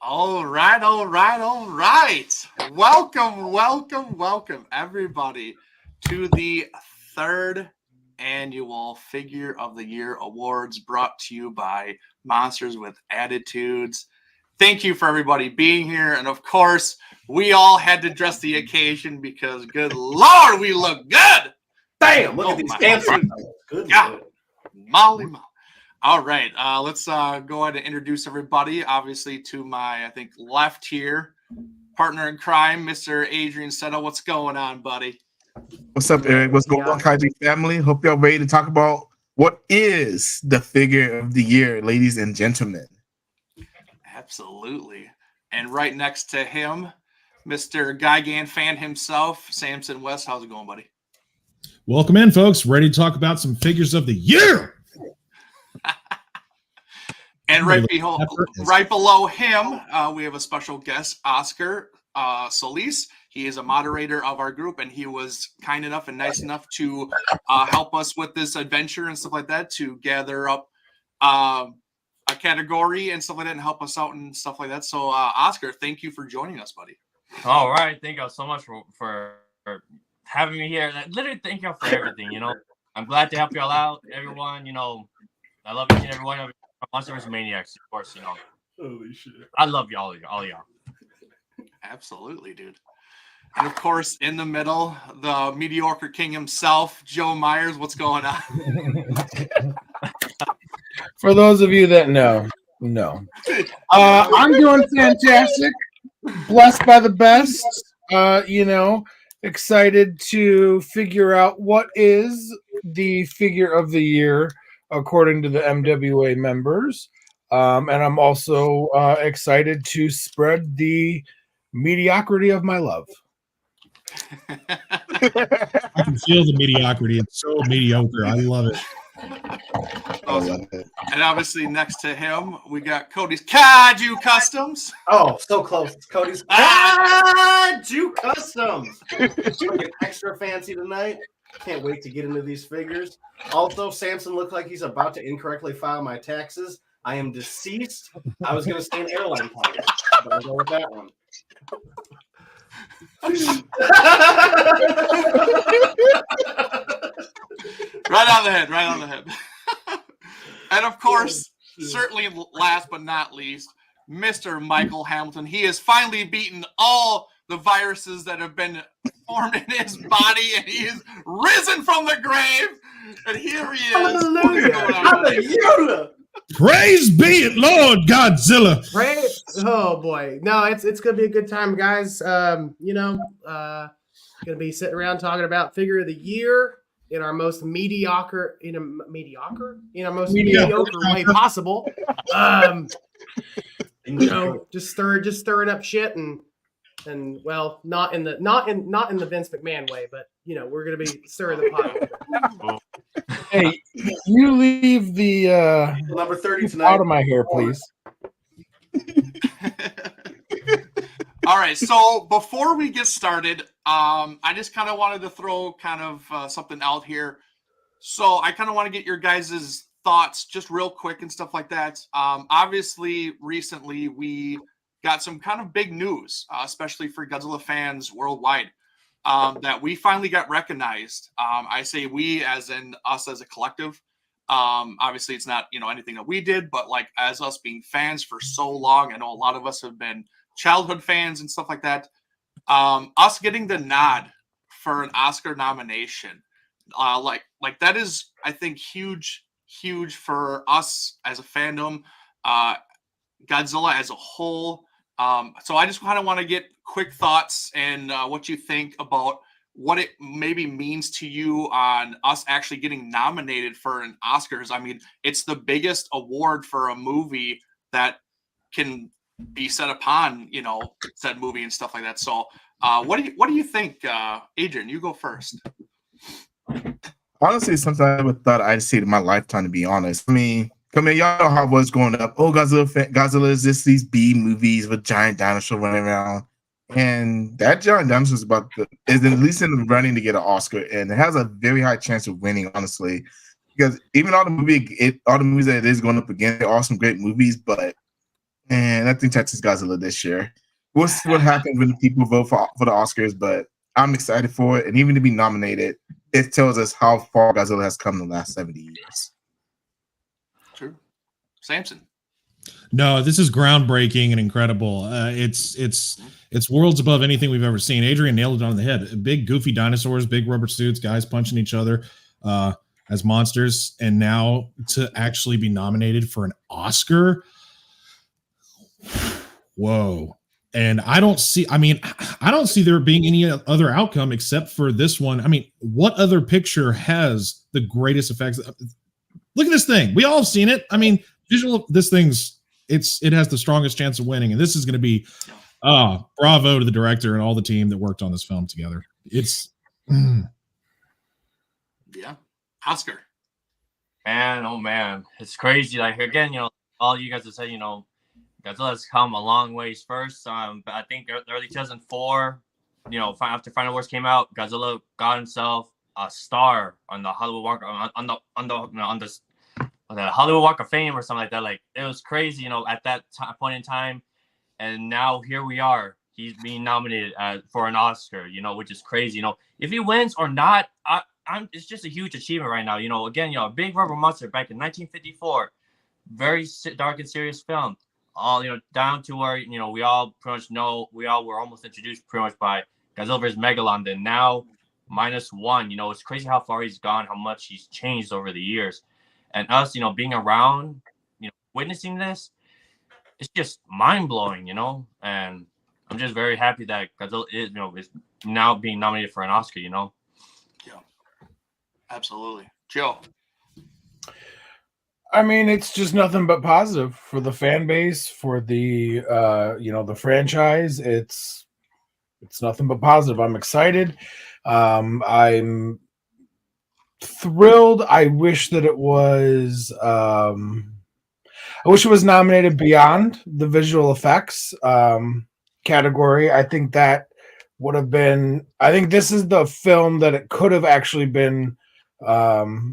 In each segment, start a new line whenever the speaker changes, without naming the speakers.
All right. Welcome, everybody, to the third annual Figure of the Year Awards brought to you by Monsters with Attitudes. Thank you for everybody being here. And of course, we all had to dress the occasion because, good Lord, we look good.
Damn, look at these dancing. Good
God. Molly. All right, let's go ahead and introduce everybody. Obviously, to my, left here, partner in crime, Mr. Adrian Settle. What's going on, buddy?
What's up, Eric? What's going on, Kaiji family? Hope y'all ready to talk about what is the figure of the year, ladies and gentlemen.
Absolutely. And right next to him, Mr. Gigan fan himself, Samson West. How's it going, buddy?
Welcome in, folks. Ready to talk about some figures of the year.
And right below him, we have a special guest, Oscar Solis. He is a moderator of our group, and he was kind enough and nice enough to help us with this adventure and stuff like that, to gather up a category and stuff like that and help us out and stuff like that. So, Oscar, thank you for joining us, buddy.
All right. Thank you so much for having me here. Literally, thank you for everything. I'm glad to help y'all out, everyone. I love each and every one of you. Monsters Maniacs, of course,
Holy shit.
I love y'all, all y'all.
Absolutely, dude. And of course, in the middle, the mediocre king himself, Joe Myers. What's going on?
For those of you that know, no. I'm doing fantastic. Blessed by the best. Excited to figure out what is the figure of the year according to the MWA members. And I'm also excited to spread the mediocrity of my love.
I can feel the mediocrity. It's so mediocre. I love it.
Awesome. And obviously next to him, we got Cody's Kaiju Customs.
Oh, so close. Cody's Kaiju Customs. Looking extra fancy tonight. Can't wait to get into these figures. Also, Samson looked like he's about to incorrectly file my taxes. I am deceased. I was going to say an airline pilot, but I'll go with that one.
Right on the head. And of course, certainly last but not least, Mr. Michael Hamilton. He has finally beaten all the viruses that have been formed in his body, and he is risen from the grave. And here he is.
Hallelujah!
Praise be it, Lord Godzilla.
Oh boy, no, it's gonna be a good time, guys. Gonna be sitting around talking about figure of the year in our most mediocre way possible. Just stirring up shit and well, not in the Vince McMahon way, but we're gonna be stirring the pot.
Hey, you leave the
number 30 tonight
out of my hair, please.
All right, so before we get started, I just kind of wanted to throw something out here. So I kind of want to get your guys' thoughts just real quick and stuff like that. Obviously, recently we got some kind of big news, especially for Godzilla fans worldwide, that we finally got recognized. I say we as in us as a collective. Obviously, it's not anything that we did, but like as us being fans for so long, I know a lot of us have been childhood fans and stuff like that. Us getting the nod for an Oscar nomination, like that is, I think, huge for us as a fandom, Godzilla as a whole. So I just kind of want to get quick thoughts and what you think about what it maybe means to you on us actually getting nominated for an Oscars. I mean, it's the biggest award for a movie that can be set upon, said movie and stuff like that. So what do you think, Adrian? You go first.
Honestly, it's something I never thought I'd see in my lifetime, to be honest. I mean, y'all know how I was growing up. Oh, Godzilla is just these B movies with giant dinosaur running around. And that giant dinosaur is at least in the running to get an Oscar, and it has a very high chance of winning, honestly. because even all the movies that it is going up against, they're all some great movies, but and I think Texas Godzilla this year. We'll see what happens when the people vote for the Oscars, but I'm excited for it, and even to be nominated, it tells us how far Godzilla has come in the last 70 years.
True. Samson.
No, this is groundbreaking and incredible. It's worlds above anything we've ever seen. Adrian nailed it on the head. Big goofy dinosaurs, big rubber suits, guys punching each other as monsters, and now to actually be nominated for an Oscar. Whoa. And I don't see there being any other outcome except for this one. I mean, what other picture has the greatest effects? Look at this thing. We all have seen it. I mean, it has the strongest chance of winning. And this is going to be, bravo to the director and all the team that worked on this film together.
Yeah. Oscar.
Man, oh man, it's crazy. Like again, all you guys have said, Godzilla's come a long ways first. I think early 2004, after Final Wars came out, Godzilla got himself a star on the Hollywood Walk on the Hollywood Walk of Fame or something like that. Like it was crazy, at that point in time. And now here we are. He's being nominated for an Oscar, which is crazy. If he wins or not, it's just a huge achievement right now. Again, a big rubber monster back in 1954, very dark and serious film. All down to where we all pretty much know we all were almost introduced pretty much by Godzilla vs. Megalon. Then now -1. It's crazy how far he's gone, how much he's changed over the years, and us being around, witnessing this, it's just mind blowing. And I'm just very happy that Godzilla is now being nominated for an Oscar.
Yeah, absolutely, Joe.
I mean, it's just nothing but positive for the fan base, for the the franchise. It's nothing but positive. I'm excited. I'm thrilled. I wish that it was. I wish it was nominated beyond the visual effects category. I think that would have been. I think this is the film that it could have actually been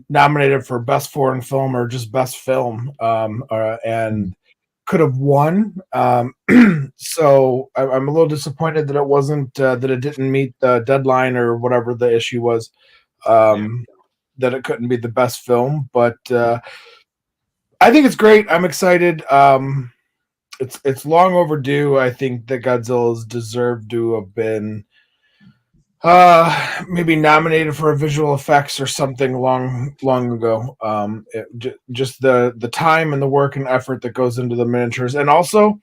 nominated for best foreign film or just best film, and could have won. So I'm a little disappointed that it wasn't that it didn't meet the deadline or whatever the issue was, that it couldn't be the best film. But I think it's great. I'm excited. It's long overdue. I think that Godzilla's deserved to have been maybe nominated for a visual effects or something long ago. Just the time and the work and effort that goes into the miniatures, and also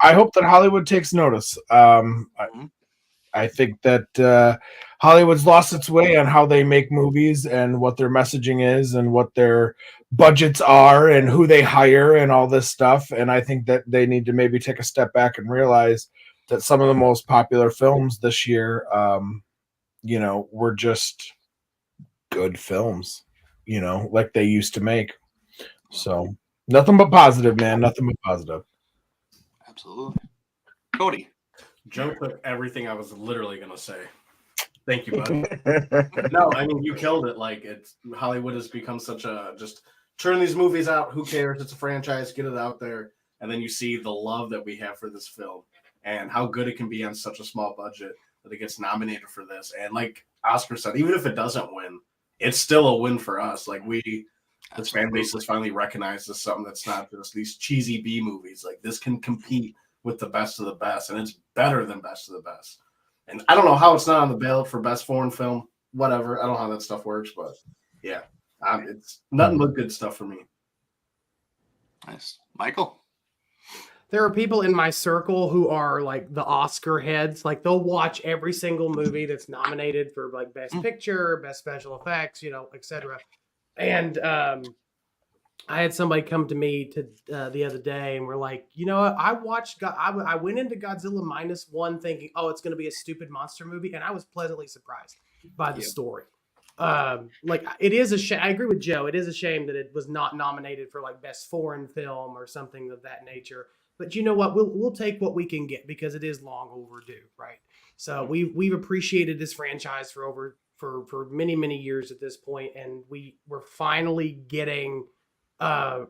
I hope that Hollywood takes notice. I think that Hollywood's lost its way on how they make movies and what their messaging is and what their budgets are and who they hire and all this stuff. And I think that they need to maybe take a step back and realize that some of the most popular films this year were just good films, like they used to make. So nothing but positive, man. Nothing but positive.
Absolutely. Cody.
Joe took everything I was literally going to say. Thank you, bud. No, I mean, you killed it. Like, Hollywood has become such just turn these movies out. Who cares? It's a franchise. Get it out there. And then you see the love that we have for this film and how good it can be on such a small budget that it gets nominated for this. And like Oscar said, even if it doesn't win, it's still a win for us. Like this fan base has finally recognized this something that's not just these cheesy B movies. Like this can compete with the best of the best, and it's better than best of the best. And I don't know how it's not on the ballot for best foreign film, whatever. I don't know how that stuff works, but yeah, it's nothing but good stuff for me.
Nice. Michael?
There are people in my circle who are like the Oscar heads. Like they'll watch every single movie that's nominated for like best picture, best special effects, etc. And I had somebody come to me the other day and we're like, I watched. I went into Godzilla -1 thinking, oh, it's going to be a stupid monster movie, and I was pleasantly surprised by the story. Like it is a shame. I agree with Joe. It is a shame that it was not nominated for like best foreign film or something of that nature. But you know what? We'll take what we can get because it is long overdue, right? So we've appreciated this franchise for over for many, many years at this point, and we're finally getting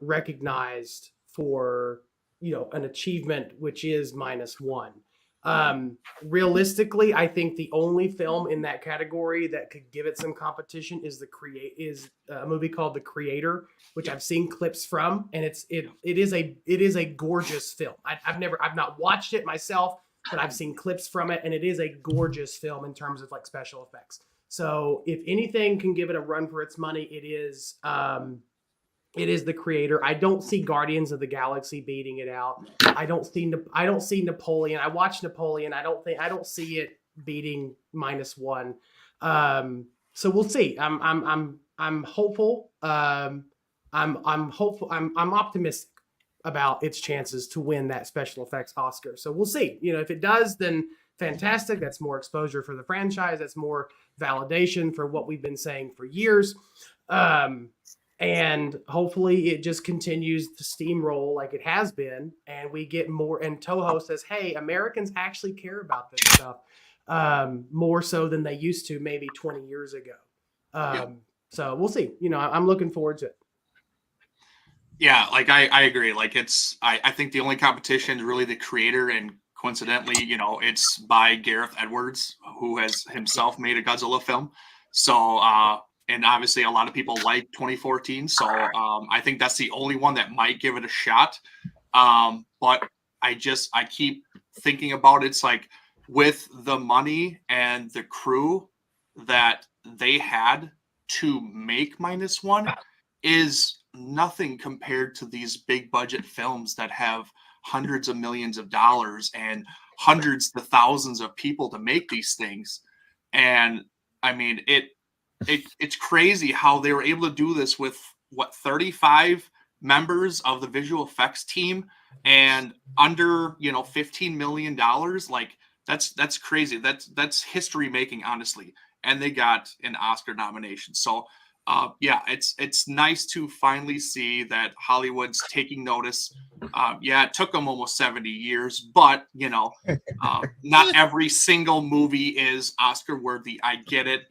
recognized for, an achievement, which is -1. Realistically, I think the only film in that category that could give it some competition is a movie called The Creator, which I've seen clips from, and it is a gorgeous film. I've not watched it myself, but I've seen clips from it, and it is a gorgeous film in terms of like special effects. So if anything can give it a run for its money, it is The Creator. I don't see Guardians of the Galaxy beating it out. I don't see Napoleon. I watched Napoleon. I don't see it beating -1. So we'll see. I'm hopeful. I'm hopeful. I'm optimistic about its chances to win that special effects Oscar. So we'll see. If it does, then fantastic. That's more exposure for the franchise. That's more validation for what we've been saying for years. And hopefully it just continues to steamroll like it has been, and we get more. And Toho says, "Hey, Americans actually care about this stuff more so than they used to maybe 20 years ago." So we'll see. I'm looking forward to it.
Yeah, like I agree. Like I think the only competition is really The Creator, and coincidentally, it's by Gareth Edwards, who has himself made a Godzilla film. So and obviously a lot of people like 2014. So I think that's the only one that might give it a shot. But I keep thinking about it. It's like with the money and the crew that they had to make -1 is nothing compared to these big budget films that have hundreds of millions of dollars and hundreds to thousands of people to make these things. And I mean, it's crazy how they were able to do this with 35 members of the visual effects team and under $15 million. Like that's crazy. That's history making, honestly. And they got an Oscar nomination. So it's nice to finally see that Hollywood's taking notice. It took them almost 70 years, but not every single movie is Oscar worthy. I get it.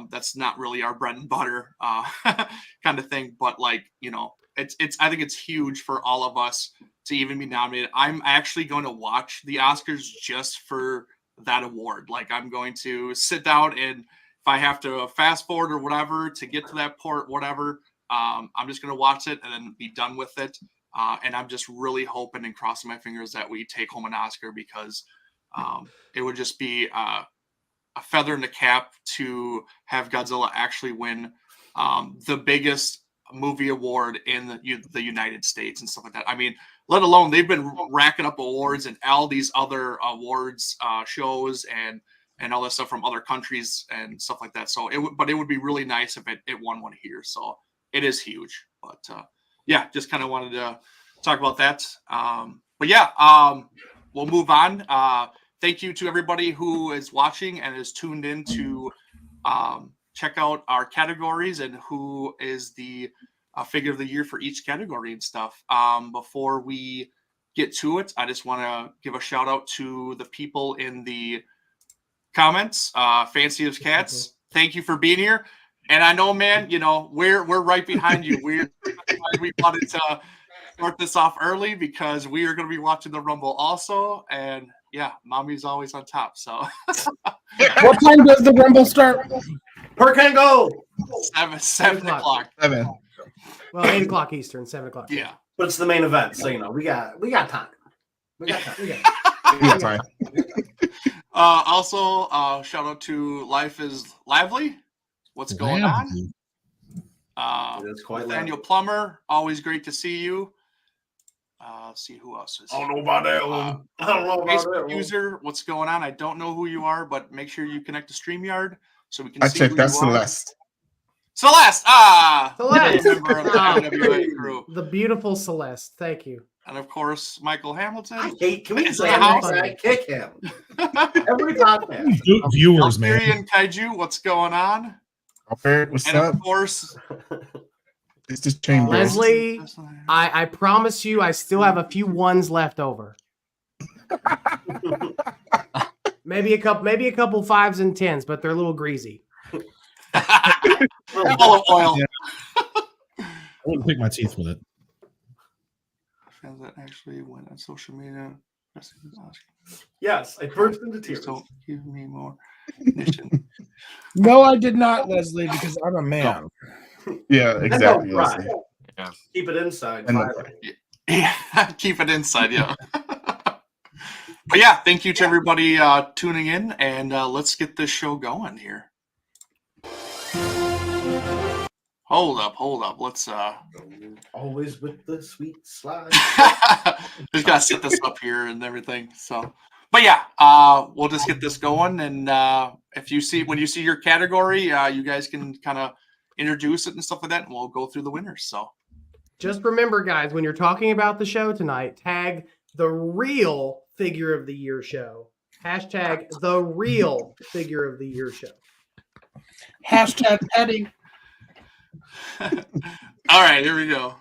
That's not really our bread and butter kind of thing. But I think it's huge for all of us to even be nominated. I'm actually going to watch the Oscars just for that award. Like I'm going to sit down, and if I have to fast forward or whatever to get to that part, whatever, I'm just going to watch it and then be done with it. And I'm just really hoping and crossing my fingers that we take home an Oscar, because it would just be a feather in the cap to have Godzilla actually win the biggest movie award in the United States and stuff like that. I mean, let alone they've been racking up awards and all these other awards shows and all this stuff from other countries and stuff like that. So it would be really nice if it won one here. So it is huge. But just kind of wanted to talk about that. We'll move on. Thank you to everybody who is watching and is tuned in to check out our categories and who is the figure of the year for each category and stuff. Before we get to it, I just want to give a shout out to the people in the comments. Fancy as Cats, thank you for being here. And I know, man, we're right behind you. We wanted to start this off early because we are going to be watching the Rumble also. And mommy's always on top. So
what time does the Rumble start?
Per can go
7 o'clock.
7.
Well, 8 o'clock Eastern, 7 o'clock.
Yeah,
but it's the main event, so we got time. We got time.
Also, shout out to Life is Lively. What's going on?
It's quite
Daniel Plummer, always great to see you. Let's see who else is.
I don't know about that one. I don't know about
Facebook
that one.
user, what's going on? I don't know who you are, but make sure you connect to StreamYard so we can
I
see
checked.
who
That's
you are.
Celeste.
Celeste!
Celeste!
Member of the NWA crew.
The beautiful Celeste. Thank you.
And of course, Michael Hamilton.
I hate. Can we
Is
say
that how-
I kick him every podcast?
Viewers, man.
Algerian Kaiju, what's going on?
Okay, what's
And
up?
of course,
It's just Chambers.
Leslie, I promise you, I still have a few ones left over. maybe a couple 5s and 10s, but they're a little greasy.
Full of oil.
Yeah. I wouldn't pick my teeth with it.
Fans that actually went on social media.
Yes, I burst into
Please
tears.
don't give me more ignition.
No, I did not, Leslie, because I'm a man.
Yeah, exactly.
And don't
Leslie.
cry.
Yeah.
Keep it inside.
And
Fire.
Yeah, keep it inside, yeah. But yeah, thank you to everybody tuning in, and let's get this show going here. Hold up. Let's
Always with the sweet slide.
just gotta set this up here and everything. So, but yeah, we'll just get this going, and when you see your category, you guys can kind of introduce it and stuff like that, and we'll go through the winners. So,
Just remember, guys, when you're talking about the show tonight, tag the real figure of the year show. Hashtag the real figure of the year show.
Hashtag petting.
all right, here we go.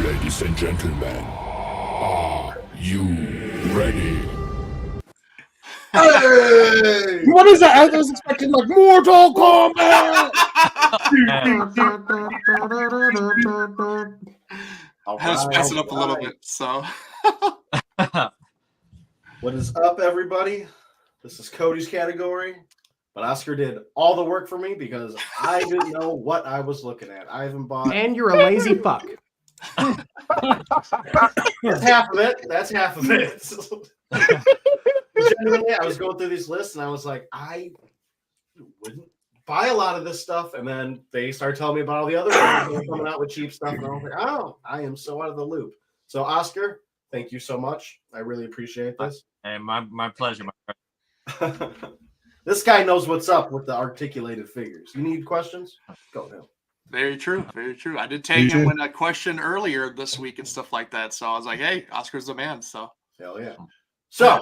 Ladies and gentlemen, are you ready?
Hey!
What is that? I was expecting like Mortal Kombat.
All
I had to spice it up a little
right.
bit. So,
What is up, everybody? This is Cody's category, but Oscar did all the work for me because I didn't know what I was looking at. I haven't bought.
And you're a lazy fuck.
That's half of it. That's half of it. Genuinely, I was going through these lists and I was like, I wouldn't buy a lot of this stuff. And then they started telling me about all the other ones that were coming out with cheap stuff. And I was like, oh, I am so out of the loop. So, Oscar, thank you so much. I really appreciate this.
Hey, my pleasure.
This guy knows what's up with the articulated figures. You need questions? Go now.
very true. Very true. I did tag him with a question earlier this week and stuff like that. So I was like, hey, Oscar's the man. So,
Hell yeah. So,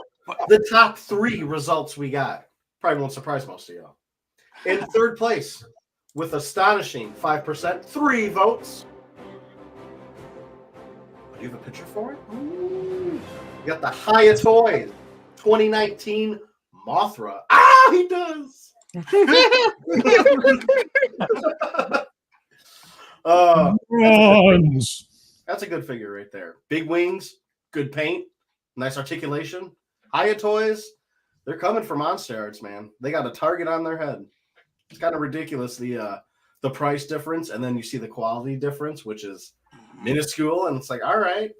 the top 3 results we got probably won't surprise most of y'all. In third place, with astonishing 5%, 3 votes. Do you have a picture for it? Ooh. You got the Hiya Toys 2019 Mothra. Ah, he does.
Runs.
That's a good figure right there. Big wings, good paint, nice articulation. Hiya Toys, they're coming for Monster Arts, man. They got a target on their head. It's kind of ridiculous, the price difference, and then you see the quality difference, which is minuscule, and it's like, all right,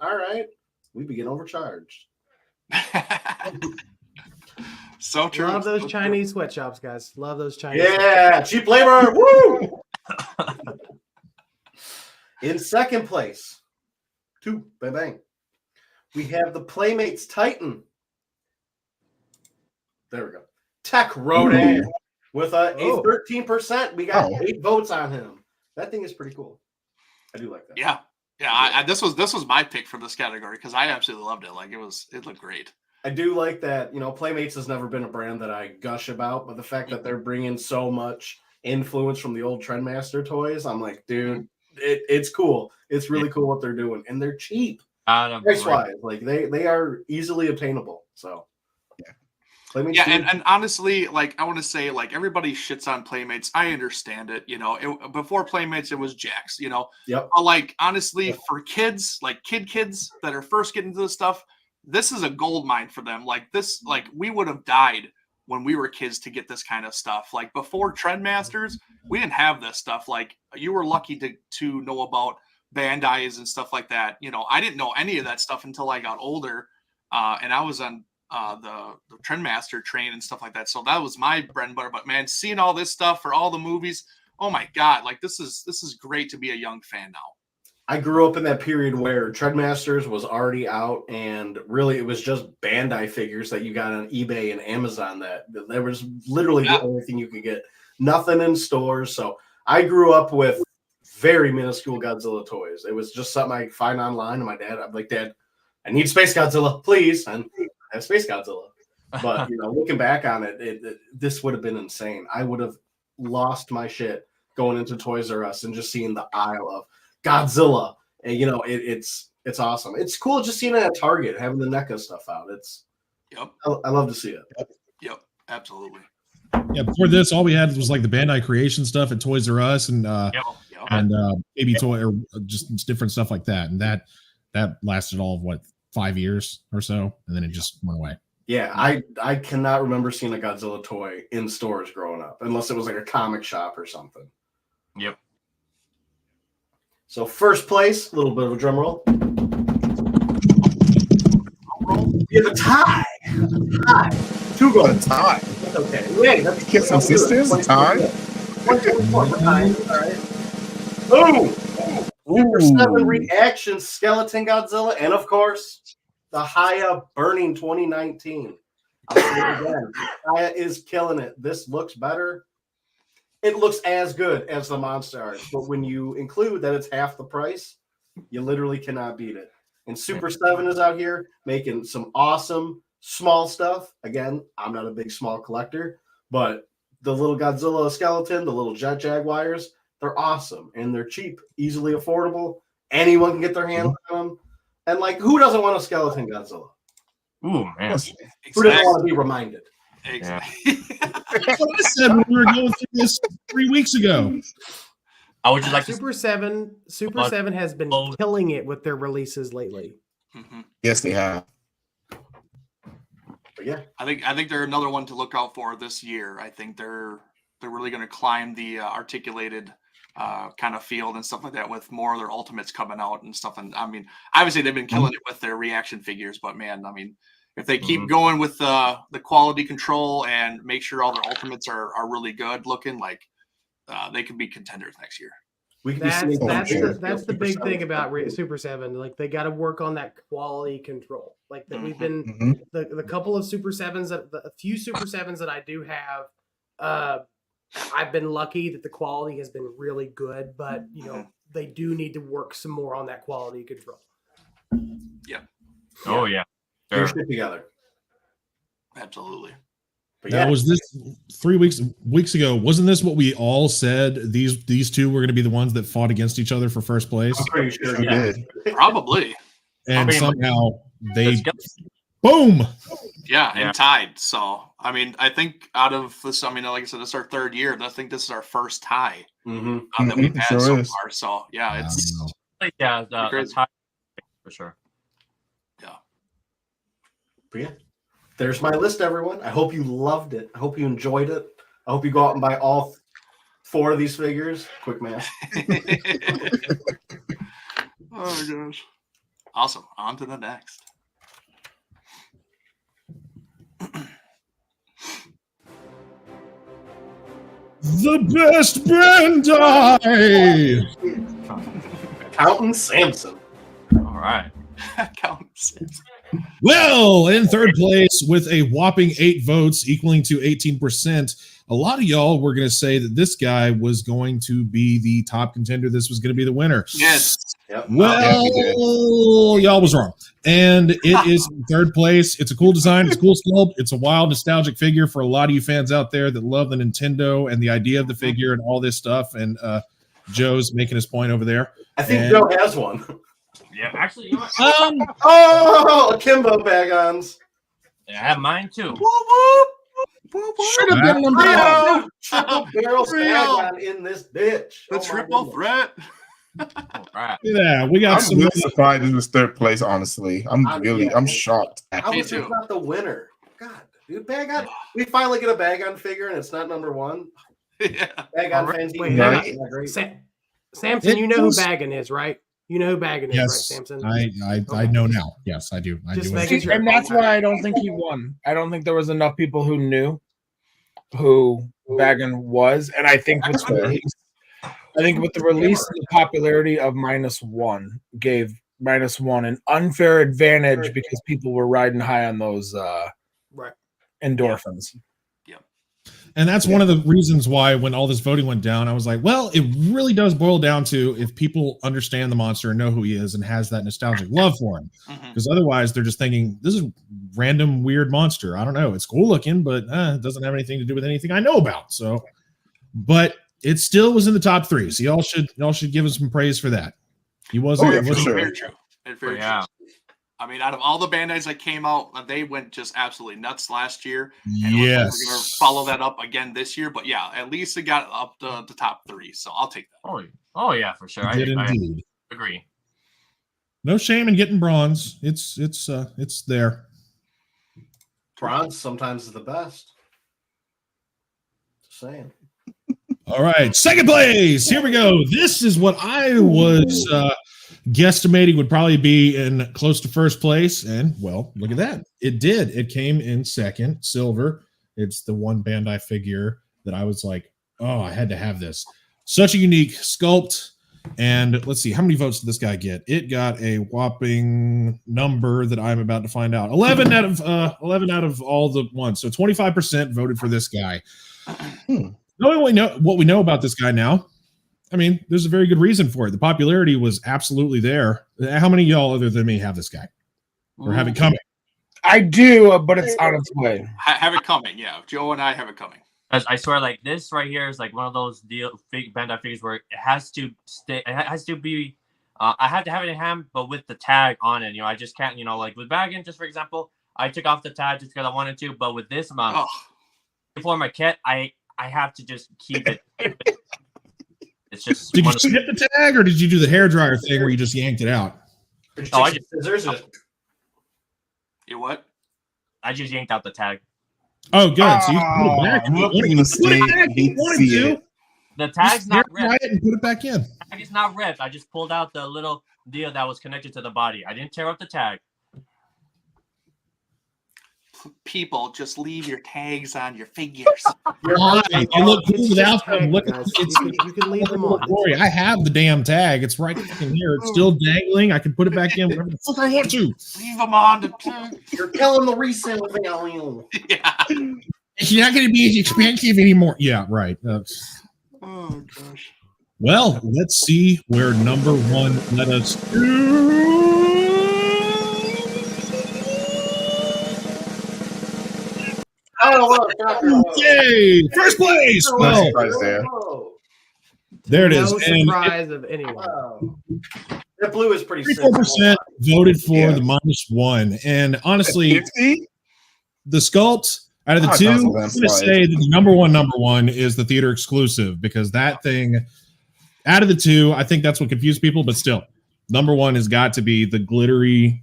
we be getting overcharged.
so true.
Love those
so
Chinese sweatshops, guys. Love those Chinese.
Yeah, cheap labor. Woo! In second place, 2, bang bang. We have the Playmates Titan. There we go. Tech Rodan with a 13%. We got 8 votes on him. That thing is pretty cool. I do like that.
Yeah. Yeah, this was my pick for this category because I absolutely loved it. Like it looked great.
I do like that. You know, Playmates has never been a brand that I gush about, but the fact that they're bringing so much influence from the old Trendmaster toys, I'm like, dude, it's cool. It's really cool what they're doing, and they're cheap. Price wise, like they are easily obtainable. So
yeah.
Playmates
and honestly, like I want to say, like everybody shits on Playmates. I understand it. You know, before Playmates, it was Jax. You know,
yep.
But like honestly, for kids, like kids that are first getting into this stuff, this is a gold mine for them. Like this, like we would have died when we were kids to get this kind of stuff. Like before Trendmasters, we didn't have this stuff. Like you were lucky to know about Bandai's and stuff like that. You know, I didn't know any of that stuff until I got older, and I was on the Trendmaster train and stuff like that. So that was my bread and butter. But man, seeing all this stuff for all the movies, oh my god, like this is great to be a young fan now.
I grew up in that period where Treadmasters was already out, and really it was just Bandai figures that you got on eBay and Amazon. That was literally the only thing you could get. Nothing in stores. So I grew up with very minuscule Godzilla toys. It was just something I find online. And my dad, I'm like, Dad, I need Space Godzilla, please. And I have Space Godzilla. But looking back on it, this would have been insane. I would have lost my shit going into Toys R Us and just seeing the aisle of Godzilla. And it's awesome. It's cool just seeing it at Target, having the NECA stuff out. I love to see it.
Yep, absolutely.
Yeah, before this, all we had was like the Bandai Creation stuff at Toys R Us and maybe toy or just different stuff like that. And that lasted all of 5 years or so, and then it just went away.
Yeah, I cannot remember seeing a Godzilla toy in stores growing up, unless it was like a comic shop or something.
Yep.
So first place, a little bit of a drum roll. You have a tie. Two goals.
Tie.
That's okay. Wait, that's
Get some sisters. Tie.
124 for tie. All right. Boom. Super 7 reaction skeleton Godzilla, and of course, the Haya Burning 2019. I'll say it again. Haya is killing it. This looks better. It looks as good as the monster art, but when you include that it's half the price, you literally cannot beat it. And Super 7 is out here making some awesome small stuff. Again, I'm not a big small collector, but the little Godzilla skeleton, the little Jet Jaguars, they're awesome and they're cheap, easily affordable. Anyone can get their hands on them. And who doesn't want a skeleton Godzilla?
Ooh, man.
Exactly.
Who doesn't want to be reminded?
Exactly.
That's what I said when we were going through this 3 weeks ago.
I would just like
Super 7 has been killing it with their releases lately.
Mm-hmm.
Yes, they have.
But yeah,
I think they're another one to look out for this year. I think they're really going to climb the articulated kind of field and stuff like that with more of their ultimates coming out and stuff. And I mean, obviously they've been killing it with their reaction figures, but man, I mean, if they keep going with the quality control and make sure all their ultimates are really good looking, they could be contenders next year.
That's the big thing about Super 7. They got to work on that quality control. That we've been the couple of Super 7s a few Super 7s that I do have. I've been lucky that the quality has been really good, but they do need to work some more on that quality control.
Yeah.
Oh yeah.
Your shit together.
Absolutely.
But
That was this 3 weeks ago. Wasn't this what we all said? These two were going to be the ones that fought against each other for first place,
I'm pretty sure
We did.
Probably.
and somehow they
Let's
boom.
Yeah, and tied. So, I mean, I think out of this, like I said, this is our third year, and I think this is our first tie that we've had so far. So, yeah, it's
the tie for sure.
Yeah.
But yeah, there's my list, everyone. I hope you loved it. I hope you enjoyed it. I hope you go out and buy all 4 of these figures. Quick math.
Oh my gosh. Awesome. On to the next.
The best Bandai.
Accountant Samson.
All right.
Well, in third place with a whopping 8 votes, equaling to 18%. A lot of y'all were going to say that this guy was going to be the top contender. This was going to be the winner.
Yes.
Yep.
Well, y'all was wrong. And it is in third place. It's a cool design. It's a cool sculpt. It's a wild, nostalgic figure for a lot of you fans out there that love the Nintendo and the idea of the figure and all this stuff. And Joe's making his point over there.
I think Joe has one.
Yeah, actually, you know what?
Oh, akimbo bag-ons.
Yeah, I have mine too.
Should have been number 1.
Triple barrel bag-on in this bitch.
The triple threat.
All right.
Yeah, we got
I'm
some.
really surprised it was third place, honestly. I'm shocked.
How
Me
was
too.
it not the winner? God, dude, bag-on. We finally get a bag-on figure and it's not number 1.
Yeah.
Bag-on fans.
Wait,
Right.
Samson, you know who Baggin is, right? You know who Baggin is,
Yes,
right, Samson?
I know now. Yes, I do.
Just
do.
making sure.
And that's why I don't think he won. I don't think there was enough people who knew who Baggin was, and I think I think with the release and the popularity of -1 gave -1 an unfair advantage because people were riding high on those
Right.
endorphins.
And that's one of the reasons why when all this voting went down, I was like, well, it really does boil down to if people understand the monster and know who he is and has that nostalgic love for him. Because otherwise they're just thinking, this is random weird monster. I don't know. It's cool looking, but it doesn't have anything to do with anything I know about. So, but it still was in the top 3. So y'all should give us some praise for that. He wasn't.
Oh, yeah, for sure.
Very true. Very true. I mean, out of all the Bandais that came out, they went just absolutely nuts last year. And it looks like we're going to follow that up again this year. But yeah, at least it got up to the top 3. So I'll take that.
Oh yeah, for sure. I agree.
No shame in getting bronze. It's there.
Bronze sometimes is the best. Just saying.
All right, second place. Here we go. This is what I was guesstimating would probably be in close to first place, and well, look at that. It did. It came in second, silver. It's the one Bandai figure that I was like, oh, I had to have this. Such a unique sculpt. And let's see, how many votes did this guy get? It got a whopping number that I'm about to find out. 11 out of all the ones. So 25% voted for this guy. Knowing what we know about this guy now, I mean, there's a very good reason for it. The popularity was absolutely there. How many of y'all other than me have this guy? Or have it coming?
I do, but it's on its way.
Have it coming, yeah. Joe and I have it coming.
I swear, like this right here is like one of those Bandai figures where it has to stay. It has to be. I have to have it in hand, but with the tag on it. You know, I just can't. You know, like with Baggin, just for example, I took off the tag just because I wanted to. But with this amount, before my kit, I have to just keep it. It's just.
Did you snip the tag, or did you do the hairdryer thing where you just yanked it out?
Oh, I just
scissors.
You what?
I just yanked out the tag.
Oh, good. So you can put it back.
The tag's not ripped.
And put it back in.
The tag is not ripped. I just pulled out the little deal that was connected to the body. I didn't tear up the tag.
People, just leave your tags on your figures.
I look cool without them. Look,
you can leave them on.
Glory, I have the damn tag. It's right fucking here. It's still dangling. I can put it back in whenever the fuck I want to.
Leave them on.
You're killing the resale value.
Yeah.
It's not going to be as expensive anymore. Yeah, right.
Oh gosh.
Well, let's see where number 1 led us to. Yay! First place. Well, there it is.
No surprise of anyone.
Wow. That blue is pretty.
34% voted for the -1, and honestly, the sculpt out of the two, I'm going to say that the number one is the theater exclusive because that thing, out of the two, I think that's what confused people. But still, number 1 has got to be the glittery,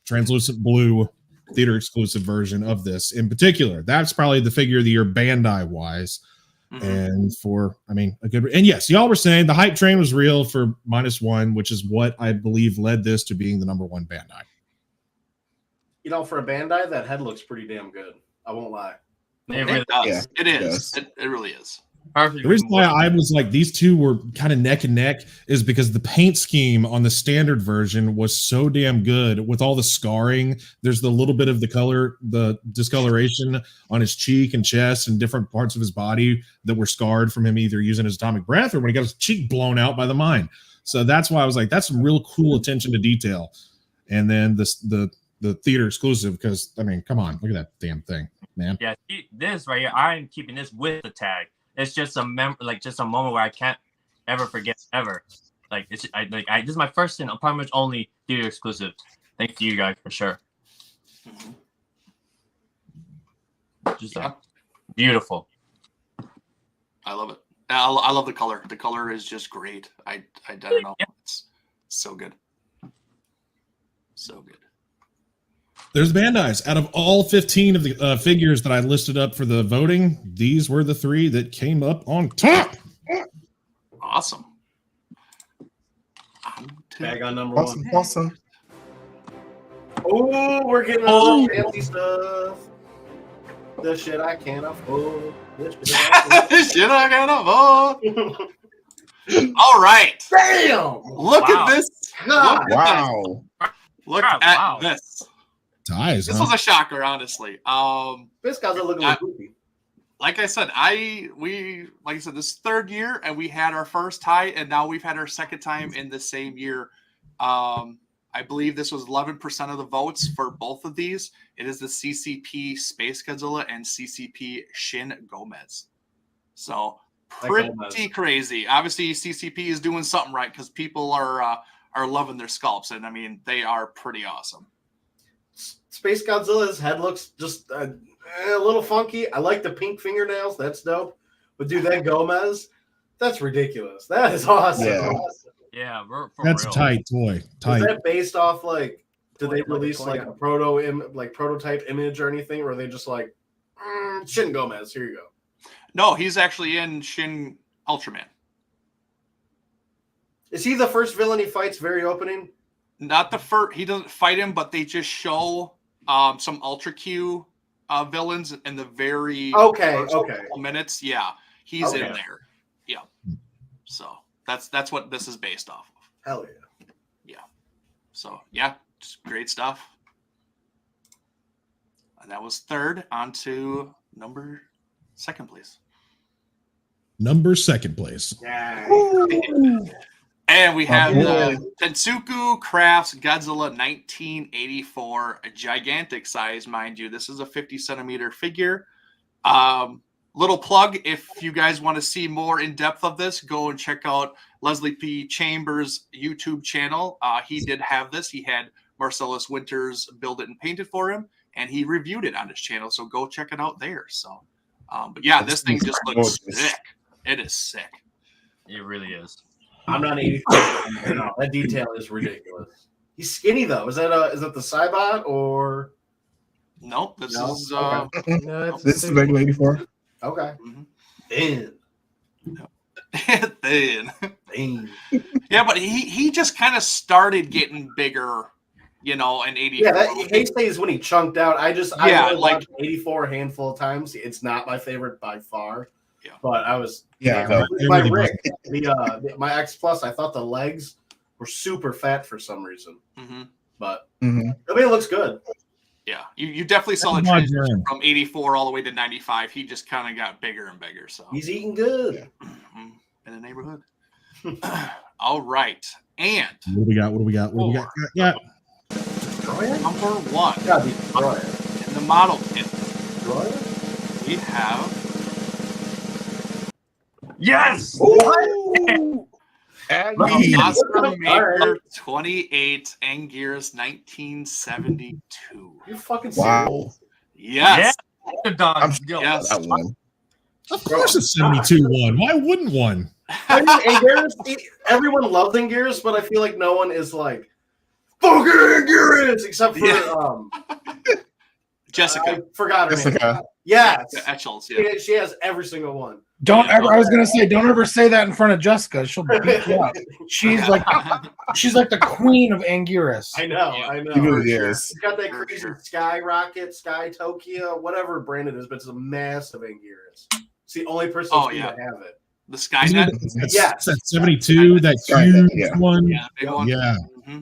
translucent blue theater exclusive version of this in particular. That's probably the figure of the year Bandai wise. And for, I mean, a good, and yes, y'all were saying the hype train was real for -1, which is what I believe led this to being the number 1 Bandai.
You know, for a Bandai, that head looks pretty damn good. I won't lie.
It really does.
Yeah, it is. It really is.
The reason why I was like these two were kind of neck and neck is because the paint scheme on the standard version was so damn good with all the scarring. There's the little bit of the color, the discoloration on his cheek and chest and different parts of his body that were scarred from him either using his atomic breath or when he got his cheek blown out by the mine. So that's why I was like, that's some real cool attention to detail. And then the theater exclusive, because I mean, come on, look at that damn thing, man.
Yeah, this right here, I'm keeping this with the tag. It's just just a moment where I can't ever forget ever. Like this is my first and pretty much only theater exclusive. Thank you guys for sure. Just beautiful.
I love it. I love the color. The color is just great. I don't know. It's so good. So good.
There's Bandai's. Out of all 15 of the figures that I listed up for the voting, these were the 3 that came up on top.
Awesome.
Tag on number 1.
Awesome.
Oh, we're getting all the fancy stuff. The shit I can't afford.
Shit I can't afford. All right.
Damn!
Look
Wow.
at this.
God.
Look at
Wow.
this. Look
God,
at
wow.
this.
Ties,
This
huh?
was a shocker, honestly.
This guy's looking like goofy.
Like I said, this third year, and we had our first tie, and now we've had our second time in the same year. I believe this was 11% of the votes for both of these. It is the CCP Space Godzilla and CCP Shin Gomez. So pretty crazy. Obviously, CCP is doing something right because people are loving their sculpts, and I mean they are pretty awesome.
Space Godzilla's head looks just a little funky. I like the pink fingernails. That's dope. But dude, that Gomez, that's ridiculous. That is awesome.
Yeah.
Yeah, for
That's
real.
a tight toy.
Is
Tight.
that based off like? Did they release like a prototype image or anything, or are they just like Shin Gomez? Here you go.
No, he's actually in Shin Ultraman.
Is he the first villain he fights very opening?
Not the first. He doesn't fight him, but they just show some Ultra Q villains in the very first couple minutes. Yeah, he's in there. Yeah, so that's what this is based off of.
Hell yeah.
Yeah. So yeah, just great stuff. And that was third. On to number second, please.
Number second place.
Yeah.
And we have the Tensuku Crafts Godzilla 1984, a gigantic size, mind you. This is a 50-centimeter figure. Little plug, if you guys want to see more in depth of this, go and check out Leslie P. Chambers' YouTube channel. He did have this. He had Marcellus Winters build it and paint it for him, and he reviewed it on his channel. So go check it out there. So, but yeah, this thing just looks sick. It is sick.
It really is.
I'm not 84. No, that detail is ridiculous. He's skinny though. Is that the Cybot or?
Nope. This is
okay.
No,
This is regular 84.
Okay.
Mm-hmm. Then. Yeah, but he just kind of started getting bigger, in 84.
Yeah, Hasty is when he chunked out. I only
like
watched 84 a handful of times. It's not my favorite by far.
Yeah.
But I was
my
Rick, my X Plus. I thought the legs were super fat for some reason.
Mm-hmm.
But I mean, it looks good.
Yeah, you definitely saw the transition from 84 all the way to 95. He just kind of got bigger and bigger. So
he's eating good
in the neighborhood. All right, and
what do we got? Yeah.
Number one in the model kit, we have.
Yes.
Oscar Maker 28 Anguirus 1972.
You fucking
wow.
Yes.
Yeah.
Yes.
That one.
Of course, it's 72 one. Why wouldn't one?
I mean, Anguirus, everyone loves Anguirus, but I feel like no one is like fucking Anguirus except for
Jessica.
I forgot her name.
Jessica.
Yes.
Etchells, yeah.
She has every single one.
Don't ever. I was gonna say, don't ever say that in front of Jessica. She'll beat you up. She's like the queen of Anguirus.
I know.
He really is.
She's got that crazy Sky Rocket, Sky Tokyo, whatever brand it is, but it's a massive Anguirus. It's the only person to have it.
The Skynet.
Yes.
That 72, that huge one.
Yeah, big one.
Yeah.
Mm-hmm.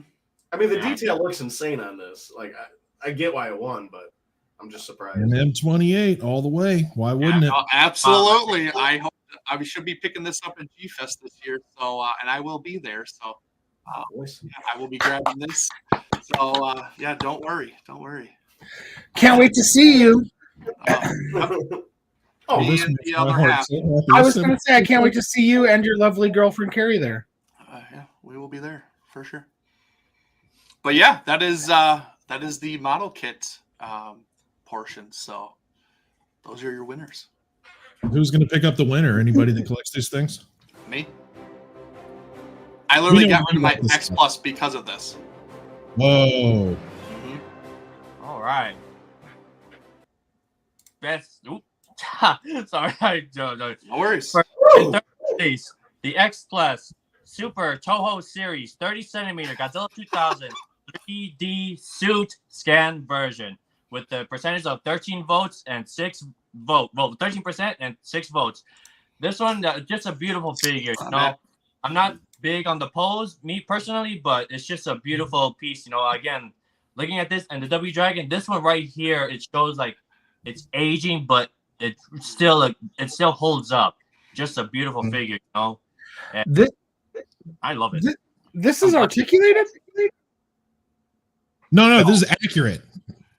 I mean, the detail looks insane on this. Like, I get why it won, but I'm just surprised.
And M28 all the way. Why wouldn't it?
No, absolutely. I hope I should be picking this up at G-Fest this year. So, and I will be there. So, I will be grabbing this. So, don't worry. Don't worry.
Can't wait to see you.
The other half.
I was going to say, I can't wait to see you and your lovely girlfriend Carrie there.
Yeah, we will be there for sure. But yeah, that is the model kit portion. So those are your winners.
Who's going to pick up the winner? Anybody that collects these things?
Me. I literally got rid of my X Plus because of this.
Whoa.
Mm-hmm. All right. Best. Sorry, no
worries.
Place, the X Plus Super Toho Series 30-centimeter Godzilla 2000 3D suit scan version with the percentage of 13 votes and 6 vote. Well, 13% and 6 votes. This one, just a beautiful figure. I'm not big on the pose, me personally, but it's just a beautiful piece. You know, again, looking at this and the W Dragon, this one right here, it shows like it's aging, but it still holds up. Just a beautiful figure, you know. And
This
I love it.
this is articulated.
No, this is accurate.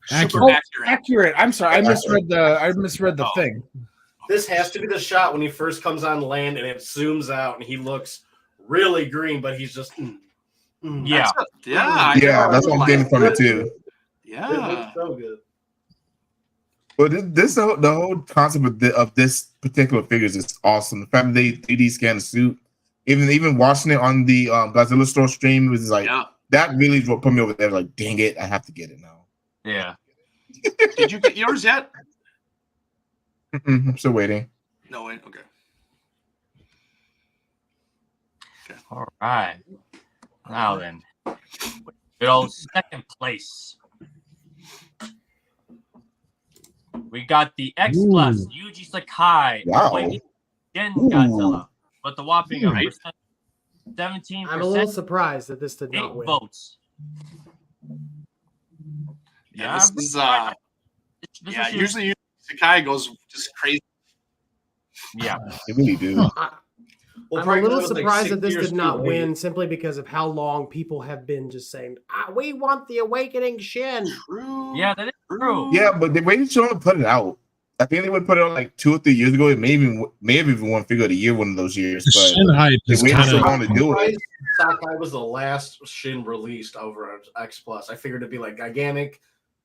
Super
Oh,
accurate.
accurate. I'm sorry, I misread the
Oh.
thing.
This has to be the shot when he first comes on land and it zooms out and he looks really green, but he's just
Yeah.
Yeah, that's what I'm getting from it too.
It
Yeah.
looks so good.
But the whole concept of this particular figure is just awesome. The fact that they 3D scan the suit, even watching it on the Godzilla store stream was like that really is what put me over there. Like, dang it, I have to get it now.
Yeah.
Did you get yours yet?
I'm still waiting.
No, wait. Okay.
All right. Now then, good old second place. We got the X Plus Yuji Sakai
Wow.
Awakening Shin Godzilla, but the whopping of 17%.
I'm a little surprised that this did
8
not win.
votes.
Yeah, this is
This
yeah.
is
Usually Sakai goes just crazy.
yeah.
They really do.
Well,
I'm a
probably
little
'cause it was, like,
surprised
6
that this
years
did not
too late.
win simply because of how long people have been just saying, we want the Awakening Shin.
True.
Yeah, that is true.
Yeah, but they waited so long to put it out. I think they would put it out like 2 or 3 years ago. It may have even won Figure of the Year one of those years.
The
But
Shin hype
they
is
waited
kind
so
of
long to do it.
Sakai was the last Shin released over on X Plus. I figured it'd be like Gigantic,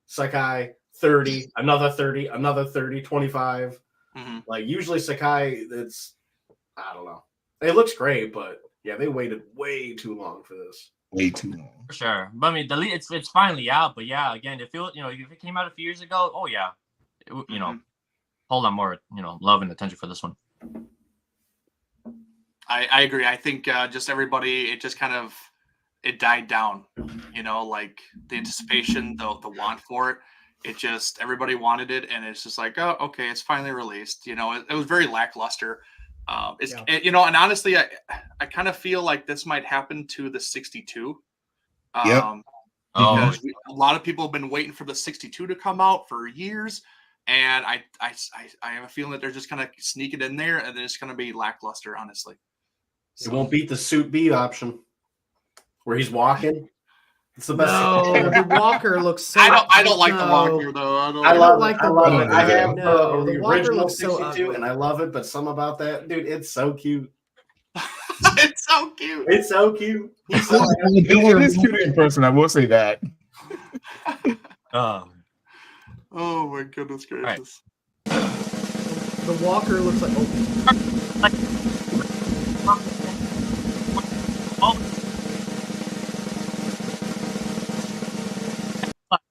Sakai, 30, another 30, another 30, 25.
Mhm.
Like usually Sakai, it's I don't know. It looks great, but yeah, they waited way too long for this.
Way too long.
For sure. But I mean, it's finally out. But yeah, again, if it came out a few years ago, oh yeah, hold on more, love and attention for this one.
I agree. I think just everybody, it just kind of it died down. Like the anticipation, the want for it. It just everybody wanted it, and it's just like, oh, okay, it's finally released. It was very lackluster. And honestly, I kind of feel like this might happen to the 62.
Yep.
Because a lot of people have been waiting for the 62 to come out for years, and I have a feeling that they're just gonna sneak it in there, and then it's gonna be lackluster, honestly.
It won't beat the Suit B option, where he's walking. It's the best.
No, the Walker looks so.
I don't like the
no.
Walker though.
I love
like
it.
the
I love
Walker.
it. I have
No,
the
the Walker
original
looks so
62,
ugly.
and I love it. But some about that, dude, it's so cute.
It's so cute.
It's so cute. He's so
It is cute in person. I will say that.
Oh my goodness gracious!
The Walker looks like.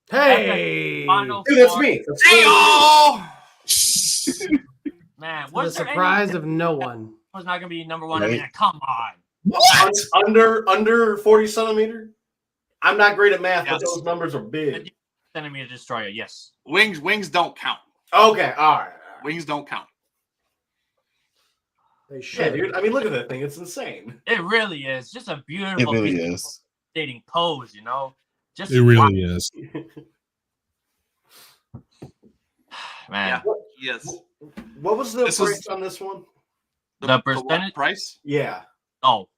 Hey!
Final
Dude, that's
four.
me. That's
Hey,
me.
oh!
Man,
To the
what's there
surprise of no one.
was not gonna be number one. I mean,
Right.
come on.
What?
Under 40 centimeter. I'm not great at math,
Yes.
but those numbers are big.
Centimeter Destroyer, yes.
Wings don't count.
Okay, all right.
Wings don't count.
They
Yeah,
should.
dude. I mean, look at that thing. It's insane.
It really is. Just a
It
beautiful
really
piece
is.
dating pose, Just
It really is.
man.
Yes.
What was the
This
price
was-
on this one?
The
what
percentage.
price?
Yeah.
Oh,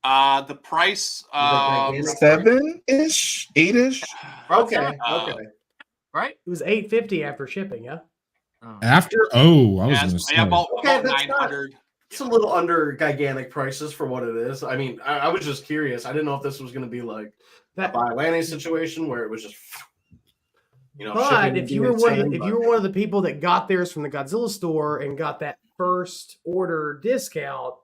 The price.
gigantic?
7-ish, 8-ish.
Okay.
Uh,
Okay.
right?
It was $8.50 after shipping, yeah?
Oh.
After I was
yeah,
going to
it's-
say.
yeah, about
Okay, that's
900.
It's a little under gigantic prices for what it is. I mean, I was just curious. I didn't know if this was going to be like a
That,
buy Atlantic situation where it was just,
but
shipping
if
would
you
be
were
insane,
if you were one of the people that got theirs from the Godzilla store and got that first order discount,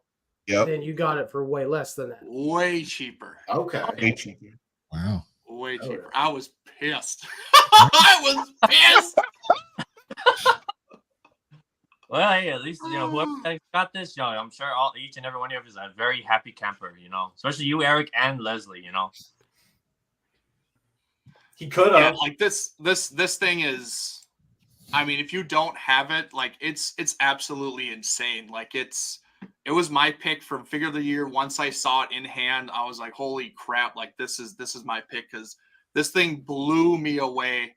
Yep.
then you got it for way less than that.
Way cheaper.
Okay.
Way cheaper.
Wow.
Way
Oh,
cheaper. I was pissed. I was pissed.
Well, hey, at least whoever got this, I'm sure each and every one of you is a very happy camper, especially you, Eric, and Leslie.
He could
Yeah,
have.
like this thing is. I mean, if you don't have it, like it's absolutely insane. Like it's it was my pick for figure of the year. Once I saw it in hand, I was like, holy crap, like this is my pick, because this thing blew me away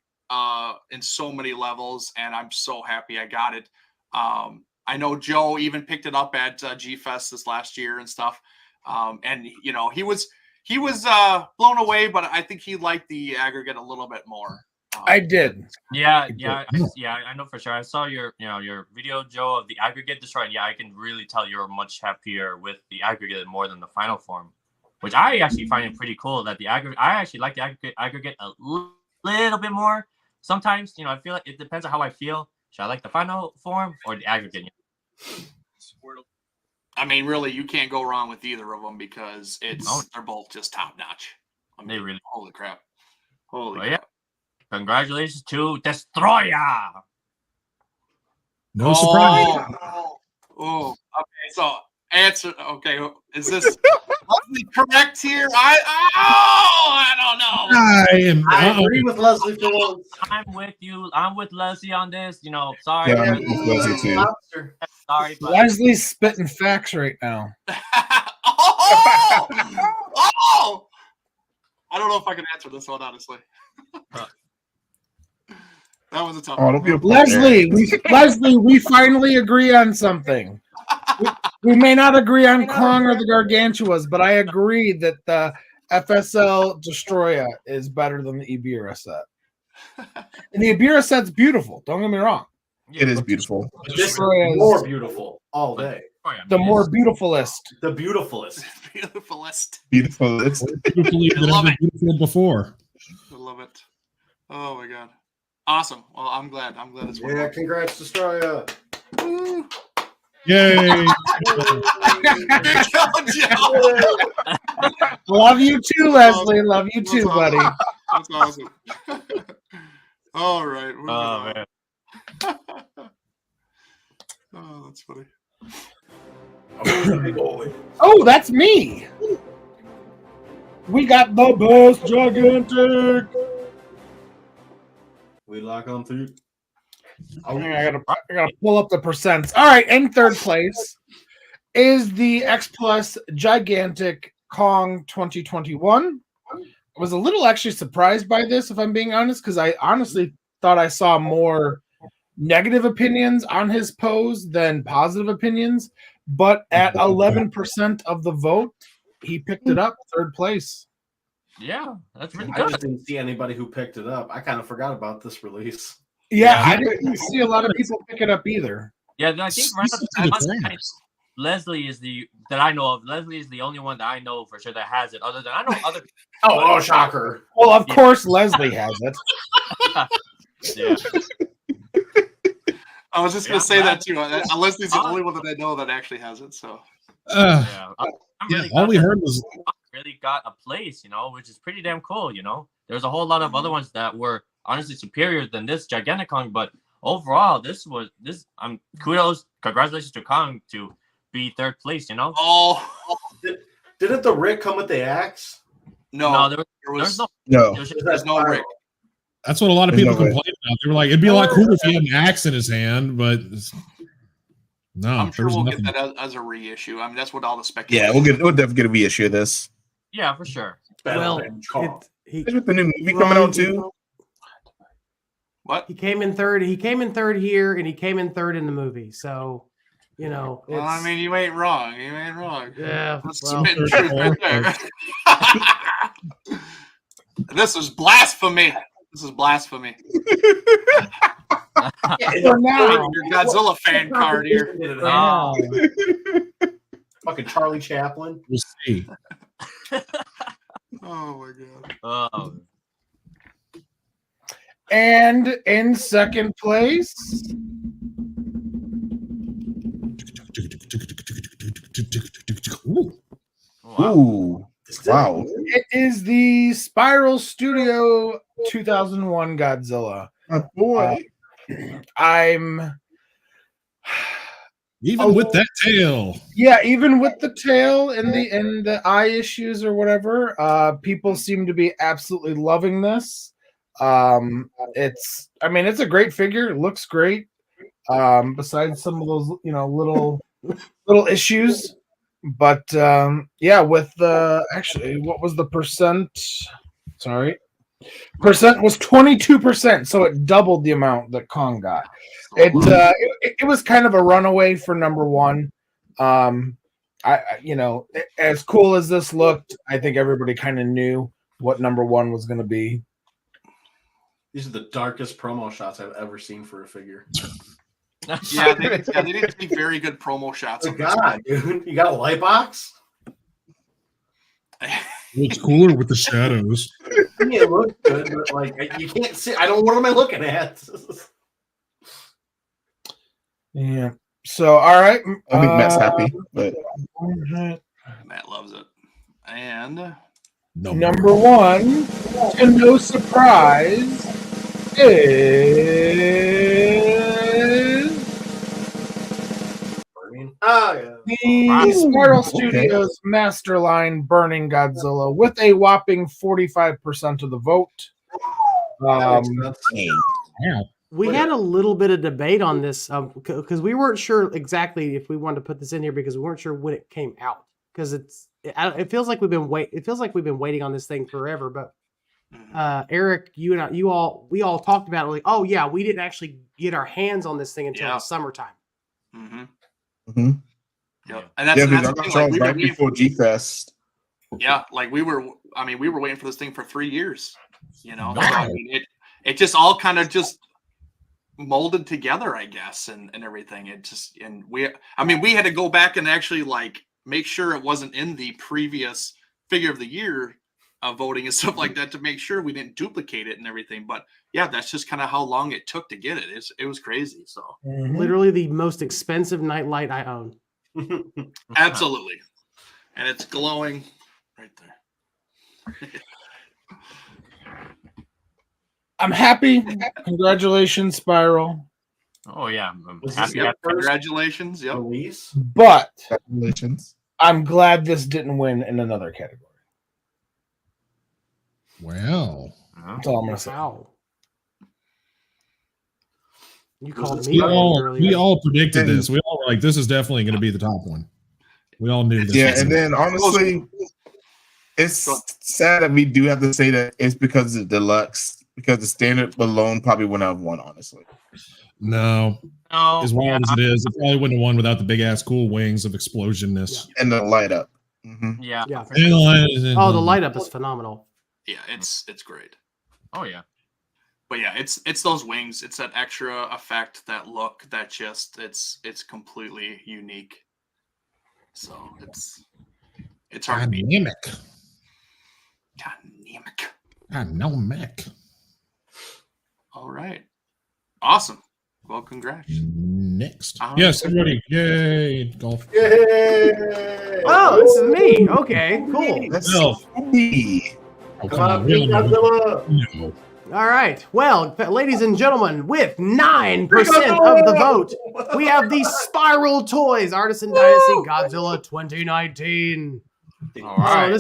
in so many levels, and I'm so happy I got it. I know Joe even picked it up at G-Fest this last year and stuff. And you know, he was blown away, but I think he liked the aggregate a little bit more.
I did.
I know for sure. I saw your video, Joe, of the aggregate destroy. And yeah, I can really tell you're much happier with the aggregate more than the final form, which I actually find it pretty cool that the aggregate. I actually like the aggregate a little bit more. Sometimes, you know, I feel like it depends on how I feel. Should I like the final form or the aggregate?
I mean, really, you can't go wrong with either of them because they're both just top notch. I mean,
They really.
Holy crap! Holy
Well,
crap!
yeah. Congratulations to Destroyer.
No surprise.
Oh, okay. So answer. Okay, is this correct here? I don't know.
I agree with Leslie Phillips.
I'm with you. I'm with Leslie on this. You know, sorry.
Yeah, I'm with Leslie too.
Sorry, but
Leslie's spitting facts right now.
Oh! I don't know if I can answer this one, honestly. That was a tough
Oh,
one.
don't be a
Leslie, we finally agree on something. We may not agree on Kong or the Gargantuas, but I agree that the FSL Destroyer is better than the Ibira set. And the Ibira set's beautiful. Don't get me wrong.
yeah,
It is beautiful.
This is
Destroyer is
more beautiful all day.
the more beautifulest.
The beautifulest.
Beautifulest.
Beautiful. It's
Beautifully
I love
than beautiful before.
I love it. Oh my god. Awesome. Well, I'm glad. I'm glad it's
Yeah, congrats, Destroyer.
Woo.
Yay.
Good job, Joe.
Love you too, Leslie. Love you too, buddy.
That's awesome. All right. moving
Oh
on.
man.
Oh, that's funny.
Oh, that's me. We got the best gigantic.
We lock on to.
I gotta pull up the percents. All right, in third place is the X Plus Gigantic Kong 2021. I was a little actually surprised by this, if I'm being honest, because I honestly thought I saw more negative opinions on his pose than positive opinions. But at 11% of the vote, he picked it up third place.
Yeah, that's really
I
good.
just didn't see anybody who picked it up. I kind of forgot about this release.
Yeah, I didn't see a lot of people pick it up either.
Yeah, I think right
This is
now,
to the fans.
Leslie is that I know of. Leslie is the only one that I know for sure that has it. Other than I know other.
Oh, shocker.
Well, of course, Leslie has it.
Yeah.
I was just
Yeah,
gonna say
glad-
that too. Leslie's the only one that I know that actually has it. So
Yeah. I'm
Yeah,
really
all
glad
we
that
heard was
really got a place, you know, which is pretty damn cool, you know. There's a whole lot of other ones that were honestly superior than this gigantic Kong, but overall, kudos, congratulations to Kong to be third place, you know.
Didn't the Rick come with the axe?
no,
there
was
was no.
no.
there's no Rick.
that's what a lot of
There's
people
no way.
complained about. They were like, it'd be a lot cooler if he had an axe in his hand, but no,
I'm sure
there's
we'll
nothing.
get that as a reissue. I mean, that's what all the speculation.
Yeah, we'll definitely get a reissue of this.
Yeah, for sure.
Well,
Kong.
With the new movie coming out too.
What?
he came in third. He came in third here, and he came in third in the movie. So, you know,
Well, I mean, you ain't wrong. You ain't wrong.
yeah.
That's
Well,
spitting truth right there. This is blasphemy. This is blasphemy.
For now,
Your Godzilla fan card here.
Oh,
Fucking Charlie Chaplin.
We'll see.
Oh my god.
oh.
and in second place,
Ooh.
Wow.
Ooh. Wow.
it is the Spiral Studio 2001 Godzilla.
My boy.
I'm
Even with that tail.
Yeah, even with the tail and the eye issues or whatever, people seem to be absolutely loving this. It's a great figure. It looks great. Besides some of those, little little issues, but yeah, with the actually, what was the percent? Sorry, percent was 22%, so it doubled the amount that Kong got. It was kind of a runaway for number one. As cool as this looked, I think everybody kind of knew what number one was going to be.
These are the darkest promo shots I've ever seen for a figure.
Yeah, they didn't take very good promo shots.
Oh
of this
God, dude, you got a light box?
It's cooler with the shadows.
I mean, it looks good, but like you can't see. I don't. What am I looking at?
Yeah. So, all right.
I think Matt's happy, but
Matt loves it. And
number one, to no surprise, is
Oh yeah.
the Spiral Studios Masterline Burning Godzilla with a whopping 45% of the vote.
We had a little bit of debate on this because we weren't sure exactly if we wanted to put this in here because we weren't sure when it came out because it feels like we've been waiting on this thing forever. But Eric, you and we all talked about it like, oh yeah, we didn't actually get our hands on this thing until the summertime.
Mm-hmm.
Mm-hmm.
Yep. And that's the thing, like, we
right before G Fest.
Yeah, like we were waiting for this thing for 3 years. You know, so, I mean, it just all kind of just molded together, I guess, and everything. We had to go back and actually like make sure it wasn't in the previous figure of the year voting and stuff like that to make sure we didn't duplicate it and everything. But yeah, that's just kind of how long it took to get it. It was crazy. So
literally the most expensive nightlight I own.
Absolutely, and it's glowing right there.
I'm happy. Congratulations, Spiral.
Oh yeah, I'm
Was
happy.
this
Congratulations. Yep.
Release?
But
Congratulations.
I'm glad this didn't win in another category.
Wow.
That's all I'm going to say.
Wow. You called
We
me earlier.
all predicted this. We all were like, this is definitely going to be the top one. We all knew this.
Yeah, and then honestly, it's sad that we do have to say that it's because of the deluxe, because the standard alone probably wouldn't have won, honestly.
No. As wild as it is, it probably wouldn't have won without the big ass cool wings of explosionness.
And the light up. Mm-hmm.
Yeah.
Oh, the light up is phenomenal.
Yeah, it's great.
Oh yeah.
But yeah, it's those wings. It's that extra effect, that look, that just it's completely unique. So it's hard to beat. Dynamic. All right. Awesome. Well, congrats.
Next. Yes, everybody. Yay. Golf.
Yay!
Oh, this is me. Okay, cool.
That's
Well,
funny.
Come on, Big Godzilla.
No.
All right. Well, ladies and gentlemen, with 9% of the vote, we have the Spiral Toys Artisan Dynasty Godzilla 2019.
All right.
Oh,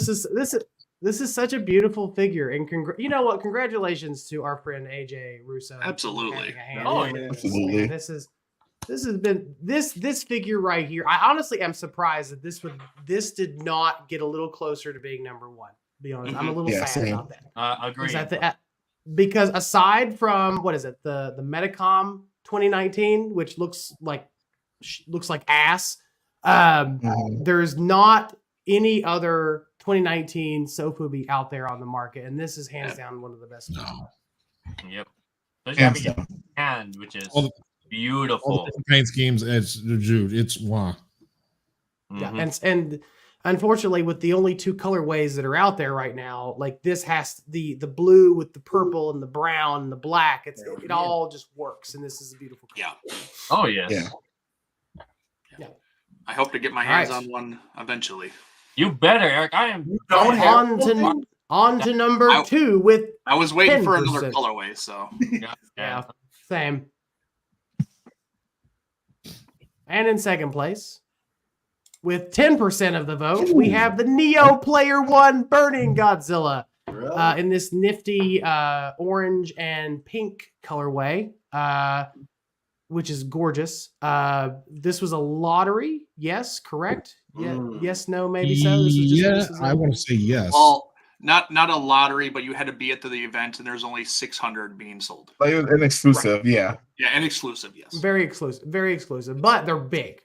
this is such a beautiful figure, and you know what? Congratulations to our friend AJ Russo.
Absolutely.
Oh,
yeah.
Absolutely.
This has been this figure right here. I honestly am surprised that this did not get a little closer to being number one. To be honest, I'm a little sad about that.
Agree.
Because aside from what is it, the Metacom 2019, which looks like ass, there's not any other 2019 Sofubi out there on the market, and this is hands down one of the best.
No.
Yep. Especially having a hand, which is beautiful.
All the paint schemes, it's wow.
Yeah, and unfortunately, with the only two colorways that are out there right now, like this has the blue with the purple and the brown and the black. It all just works, and this is a beautiful color.
Yeah.
Oh yes.
Yeah.
I hope to get my hands on one eventually.
You better, Eric. I am.
On to number two with.
I was waiting for
10%.
another colorway, so
Yeah, same. And in second place, with 10% of the vote, we have the Neo Player One Burning Godzilla in this nifty orange and pink colorway, which is gorgeous. This was a lottery Yes, correct. Yeah,
Mm.
yes, no, maybe so. This is just
Yeah,
this is
I want to say yes.
Well, not a lottery, but you had to be at the event, and there's only 600 being sold.
Like an exclusive, yeah.
Yeah, and exclusive, yes.
very exclusive, but they're big.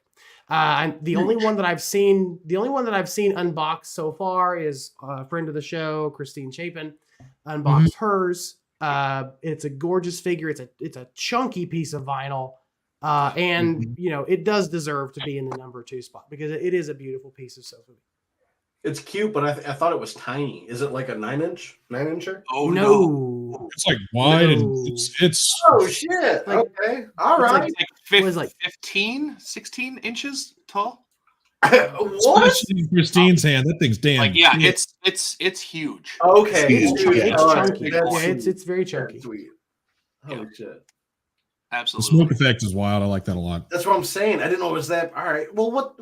And the only one that I've seen unboxed so far is a friend of the show, Christine Chapin, unboxed hers. It's a gorgeous figure. It's a chunky piece of vinyl, and you know it does deserve to be in the number 2 spot because it is a beautiful piece of sofa.
It's cute, but I thought it was tiny. Is it like a 9-incher?
Oh
No,
It's like wide and
No.
it's
Oh shit!
Like-
Okay, all
it's
right.
like-
It's
was
like
like-
15, 16 inches tall.
What?
especially in Christine's hand. That thing's damn.
Like, yeah,
big.
it's huge.
Okay,
It's
it's,
huge,
chunky.
yeah.
It's
All right,
chunky.
that's
Yeah,
sweet.
it's very
That's
chunky.
sweet. Holy shit!
The
Absolutely.
smoke effect is wild. I like that a lot.
That's what I'm saying. I didn't know it was that. All right. Well, what?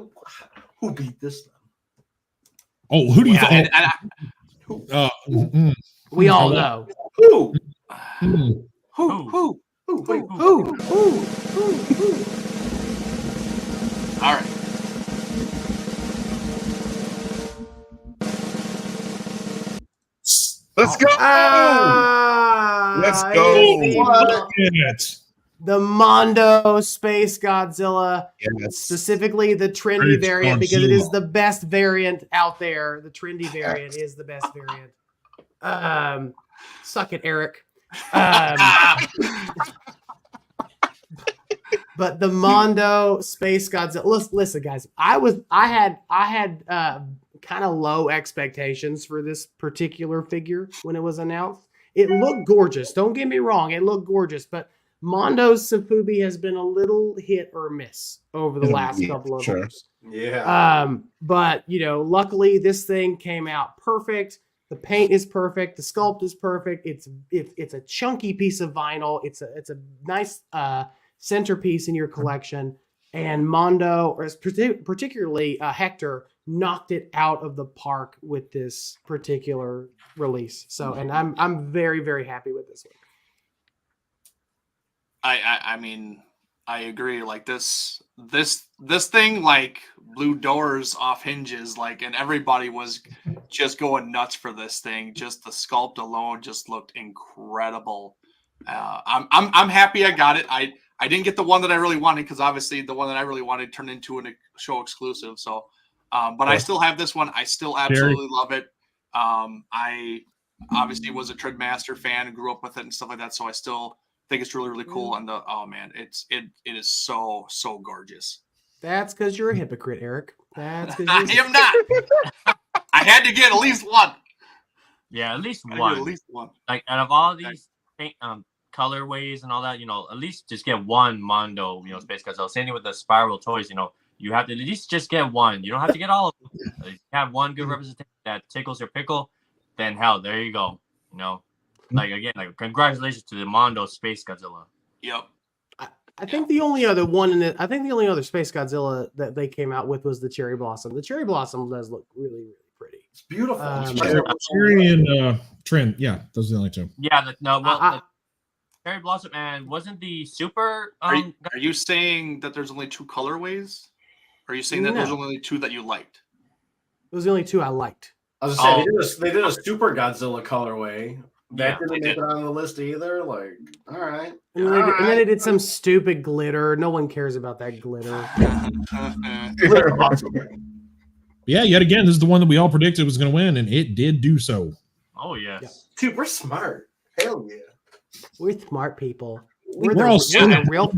Who beat this then?
Oh, who do you
Yeah,
think?
We all
Oh,
know.
Who?
Who?
Wait,
Who?
All right.
Let's go. Let's go.
The Mondo Space Godzilla,
Yes.
specifically the trendy
Space
variant, because it is
Godzilla.
the best variant out there. The trendy variant is the best variant. Suck it, Eric. But the Mondo Space Godzilla. Listen, guys. I had kind of low expectations for this particular figure when it was announced. It looked gorgeous. Don't get me wrong. It looked gorgeous, but Mondo's Safubi has been a little hit or miss over the last couple of years.
Yeah.
But you know, luckily this thing came out perfect. The paint is perfect. The sculpt is perfect. It's a chunky piece of vinyl. It's a nice centerpiece in your collection. And Mondo, or particularly Hector, knocked it out of the park with this particular release. So, and I'm very, very happy with this one.
I mean, I agree. Like this thing like blew doors off hinges, like, and everybody was just going nuts for this thing. Just the sculpt alone just looked incredible. I'm happy I got it. I didn't get the one that I really wanted because obviously the one that I really wanted turned into a show exclusive. So, but I still have this one. I still absolutely love it. I obviously was a Tridmaster fan and grew up with it and stuff like that. So I still think it's really, really cool. And oh man, it is so gorgeous.
That's because you're a hypocrite, Eric. That's because
I am not. I had to get at least one.
Yeah, at least
I had to
one.
get at least one.
Like out of all these colorways and all that, you know, at least just get one Mondo, you know, Space Godzilla. Same thing with the Spiral toys, you know, you have to at least just get one. You don't have to get all of them. If you have one good representation that tickles your pickle, then hell, there you go. You know, like again, like congratulations to the Mondo Space Godzilla.
Yep.
I think the only other one I think the only other Space Godzilla that they came out with was the Cherry Blossom. The Cherry Blossom does look really, really pretty.
It's beautiful.
Cherry and Trent. Yeah, those are the only two.
Yeah, the Cherry Blossom and wasn't the Super?
Are you saying that there's only two colorways? Or are you saying that there's
No.
only two that you liked?
Those are the only two I liked.
I was gonna say they did a Super Godzilla colorway. That didn't make it on the list either. Like, all right.
And then they did some stupid glitter. No one cares about that glitter.
Yeah, yet again, this is the one that we all predicted was going to win, and it did do so.
Oh yes.
Dude, we're smart. Hell yeah.
We're smart people.
We're all so
the real.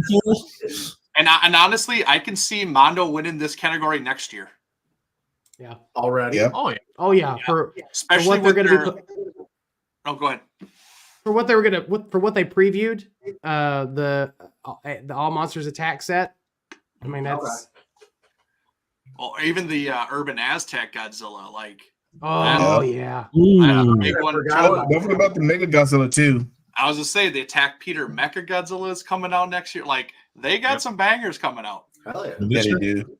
And honestly, I can see Mondo winning this category next year.
Yeah.
Already.
Yep.
Oh yeah.
Oh yeah. For
Especially
what they're
with
going to
their...
be.
Oh, go ahead.
For what they were gonna, for what they previewed, the All Monsters Attack set. I mean, that's
Or even the Urban Aztec Godzilla. Like,
oh yeah.
Ooh.
big one.
Don't forget about the Mega Godzilla too.
I was gonna say the Attack Peter Mecha Godzilla is coming out next year. Like, they got some bangers coming out.
Hell yeah.
Yeah, they do.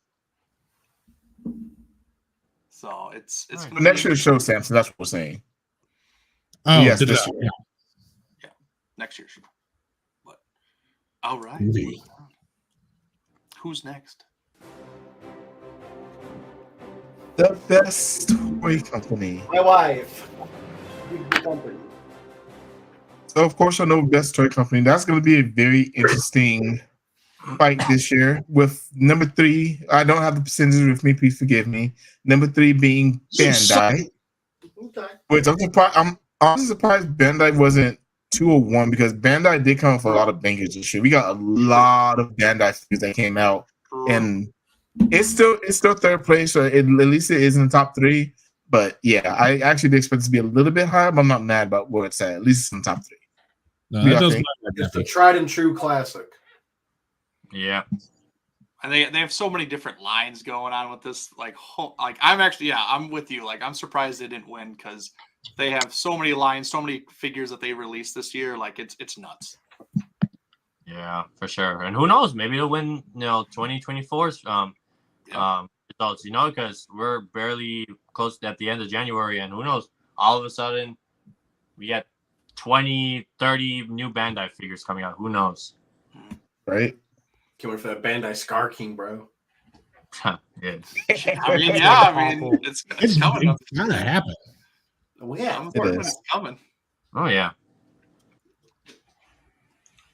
So it's
Right.
gonna
Next
be
year's show, Samson. That's what we're saying.
Oh,
Yes,
did
this
that-
year.
next year's show. But all right.
Indeed.
Who's next?
the best toy company.
My wife. Big company.
So of course I know best toy company. That's going to be a very interesting fight this year with number 3. I don't have the percentages with me. Please forgive me. Number 3 being Bandai.
Okay.
Which I'm surprised. I'm honestly surprised Bandai wasn't 201 because Bandai did come up with a lot of bangers this year. We got a lot of Bandai figures that came out, and it's still third place. So at least it is in the top 3. But yeah, I actually did expect it to be a little bit higher, but I'm not mad about where it's at. At least it's in the top 3.
No, that does
It's a tried and true classic.
Yeah.
And they have so many different lines going on with this. Like I'm actually, yeah, I'm with you. Like I'm surprised they didn't win because they have so many lines, so many figures that they released this year. Like it's nuts.
Yeah, for sure. And who knows? Maybe they'll win, 2024's results, because we're barely close at the end of January. And who knows? All of a sudden, we got 20, 30 new Bandai figures coming out. Who knows?
Right?
Can't wait for that Bandai Scar King, bro.
Yeah.
I mean, it's coming up.
It's gonna happen.
Oh, yeah.
I'm
It
certain
is.
it's coming.
Oh, yeah.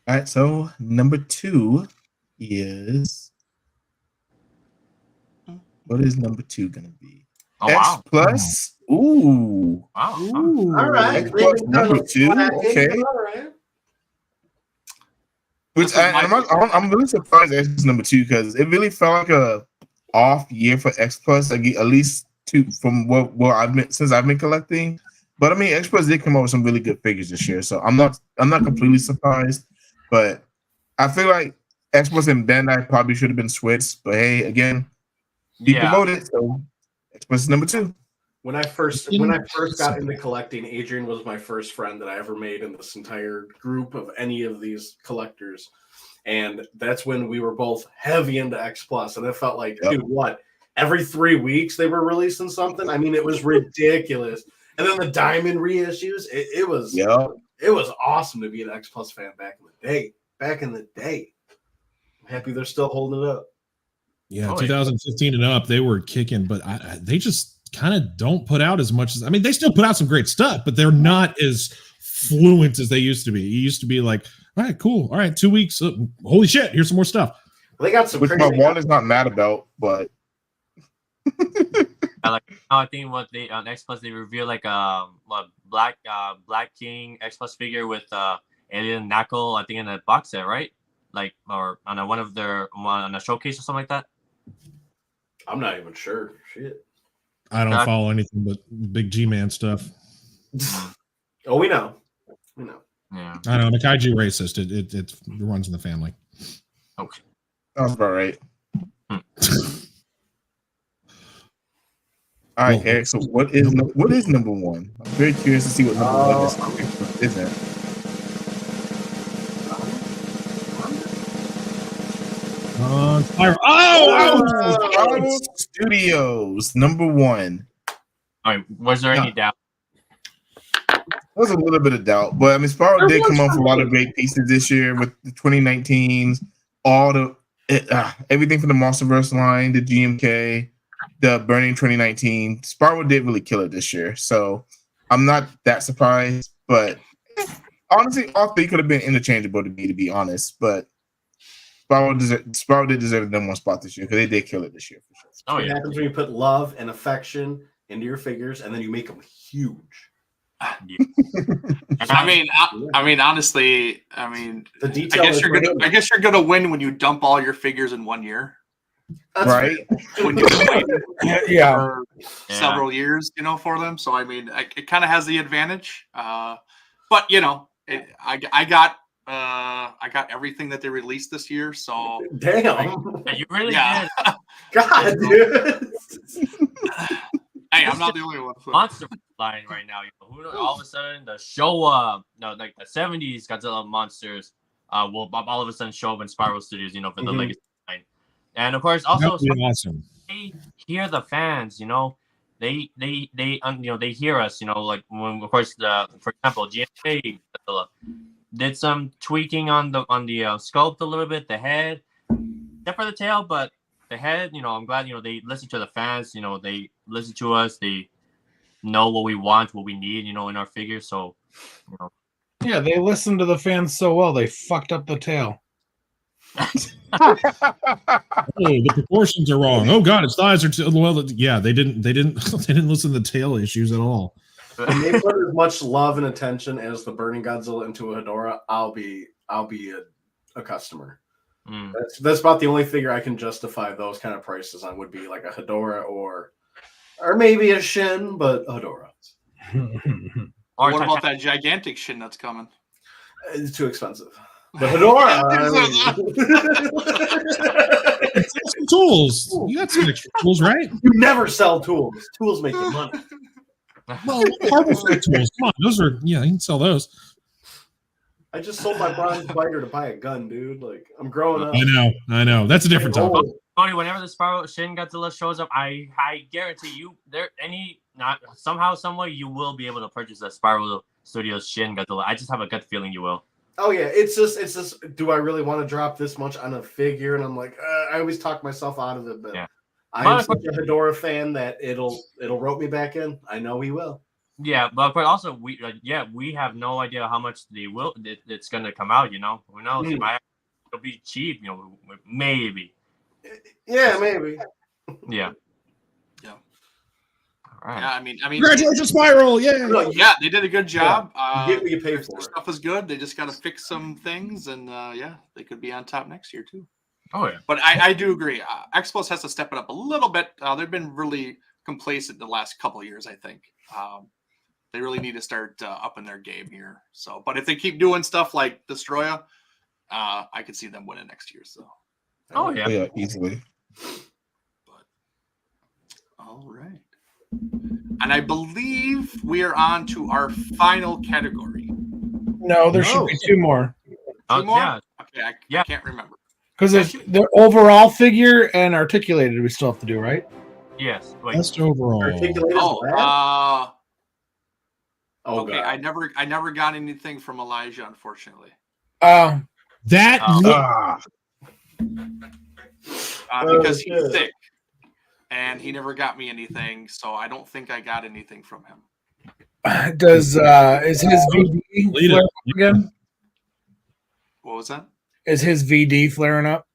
All right, so number 2 is what is number 2 gonna be?
Oh,
X
wow.
Plus. Ooh.
Wow.
Ooh.
All right.
X Plus number 2. Okay.
All right.
Which I'm really surprised X is number 2 because it really felt like a off year for X Plus. Like at least 2 from what I've been collecting. But I mean, X Plus did come up with some really good figures this year, so I'm not completely surprised. But I feel like X Plus and Bandai probably should have been switched. But hey, again, people voted, so X Plus is number 2.
When I first got into collecting, Adrian was my first friend that I ever made in this entire group of any of these collectors. And that's when we were both heavy into X Plus. And it felt like, dude, what? Every 3 weeks they were releasing something? I mean, it was ridiculous. And then the Diamond reissues, it was awesome to be an X Plus fan back in the day. I'm happy they're still holding it up.
Yeah, 2015 and up, they were kicking, but they just kind of don't put out as much as, I mean, they still put out some great stuff, but they're not as fluent as they used to be. It used to be like, all right, cool. All right, 2 weeks. Holy shit, here's some more stuff.
They got some
which my wallet's not mad about, but
I think what they on X Plus they revealed like Black King X Plus figure with Alien Knuckle, I think in a box set, right? Like or on on a showcase or something like that.
I'm not even sure. Shit.
I don't follow anything but big G-Man stuff.
Oh, we know.
Yeah.
I know, the kaiju racist. It runs in the family.
Okay.
Sounds about right. All right, Eric. So what is number 1? I'm very curious to see what number 1 is. Spiral Studios number 1.
All right. Was there any doubt?
There was a little bit of doubt, but I mean, Spiral did come up with a lot of great pieces this year with the 2019s, all the everything from the Monsterverse line, the GMK, the Burning 2019. Spiral did really kill it this year, so I'm not that surprised. But honestly, all 3 could have been interchangeable to be honest. But Spiral did deserve the number 1 spot this year because they did kill it this year for sure.
Oh, yeah. What happens when you put love and affection into your figures and then you make them huge?
I mean, honestly,
the detail.
I guess you're gonna win when you dump all your figures in 1 year.
That's
right.
When you wait for several years, for them. So I mean, it kind of has the advantage. But I got everything that they released this year. So
damn,
you really did.
God, dude.
Hey, I'm not the only one. Monster line right now. All of a sudden, the Showa, like the 70s Godzilla monsters, will all of a sudden show up in Spiral Studios, for the Legacy line. And of course, also
awesome.
They hear the fans. They hear us. Like when, of course, for example, GMK Godzilla did some tweaking on the sculpt a little bit, the head, except for the tail, but head. I'm glad they listen to the fans. They listen to us. They know what we want, what we need. In our figures. So,
Yeah, they listened to the fans so well they fucked up the tail.
Oh, the proportions are wrong. Oh God, its thighs are too well. Yeah, they didn't they didn't listen to the tail issues at all.
When they put as much love and attention as the Burning Godzilla into a Hedorah, I'll be a customer.
Mm.
That's about the only figure I can justify those kind of prices on. Would be like a Hedorah or maybe a Shin, but a Hedorah.
Or
What about that gigantic Shin that's coming?
It's too expensive. The Hedorah.
Some tools. You got some extra tools, right?
You never sell tools. Tools make you money.
Well, Harbor Freight tools. Come on, those are you can sell those.
I just sold my bronze fighter to buy a gun, dude. Like I'm growing up.
I know. That's a different topic.
Tony, whenever the Spiral Shin Godzilla shows up, I guarantee you somehow, some way you will be able to purchase a Spiral Studios Shin Godzilla. I just have a gut feeling you will.
Oh yeah, it's just. Do I really want to drop this much on a figure? And I'm like, I always talk myself out of it, but
yeah.
I'm such a Hedorah fan that it'll rope me back in. I know he will.
Yeah, but also we have no idea how much it's gonna come out. Who knows? It'll be cheap. Maybe.
Yeah, maybe.
Yeah.
Yeah.
All right.
Yeah, I mean,
Congratulations, Spiral! Yeah.
Yeah, they did a good job.
You get what you pay for.
Their stuff is good. They just got to fix some things, and they could be on top next year too.
Oh yeah.
But I do agree. X-Plus has to step it up a little bit. They've been really complacent the last couple of years, I think. They really need to start upping their game here. So, but if they keep doing stuff like Destroya, I could see them winning next year. So.
Oh yeah.
Yeah, easily.
But all right. And I believe we are on to our final category.
No, there should be two more.
Two more?
Yeah.
Okay, I can't remember.
Because it's the overall figure and articulated we still have to do, right?
Yes. Wait.
Best overall.
Articulated
Oh,
lab?
okay.
God.
I never got anything from Elijah, unfortunately.
That
Because he's sick, and he never got me anything, so I don't think I got anything from him.
Is his VD flaring up again?
What was that?
Is his VD flaring up?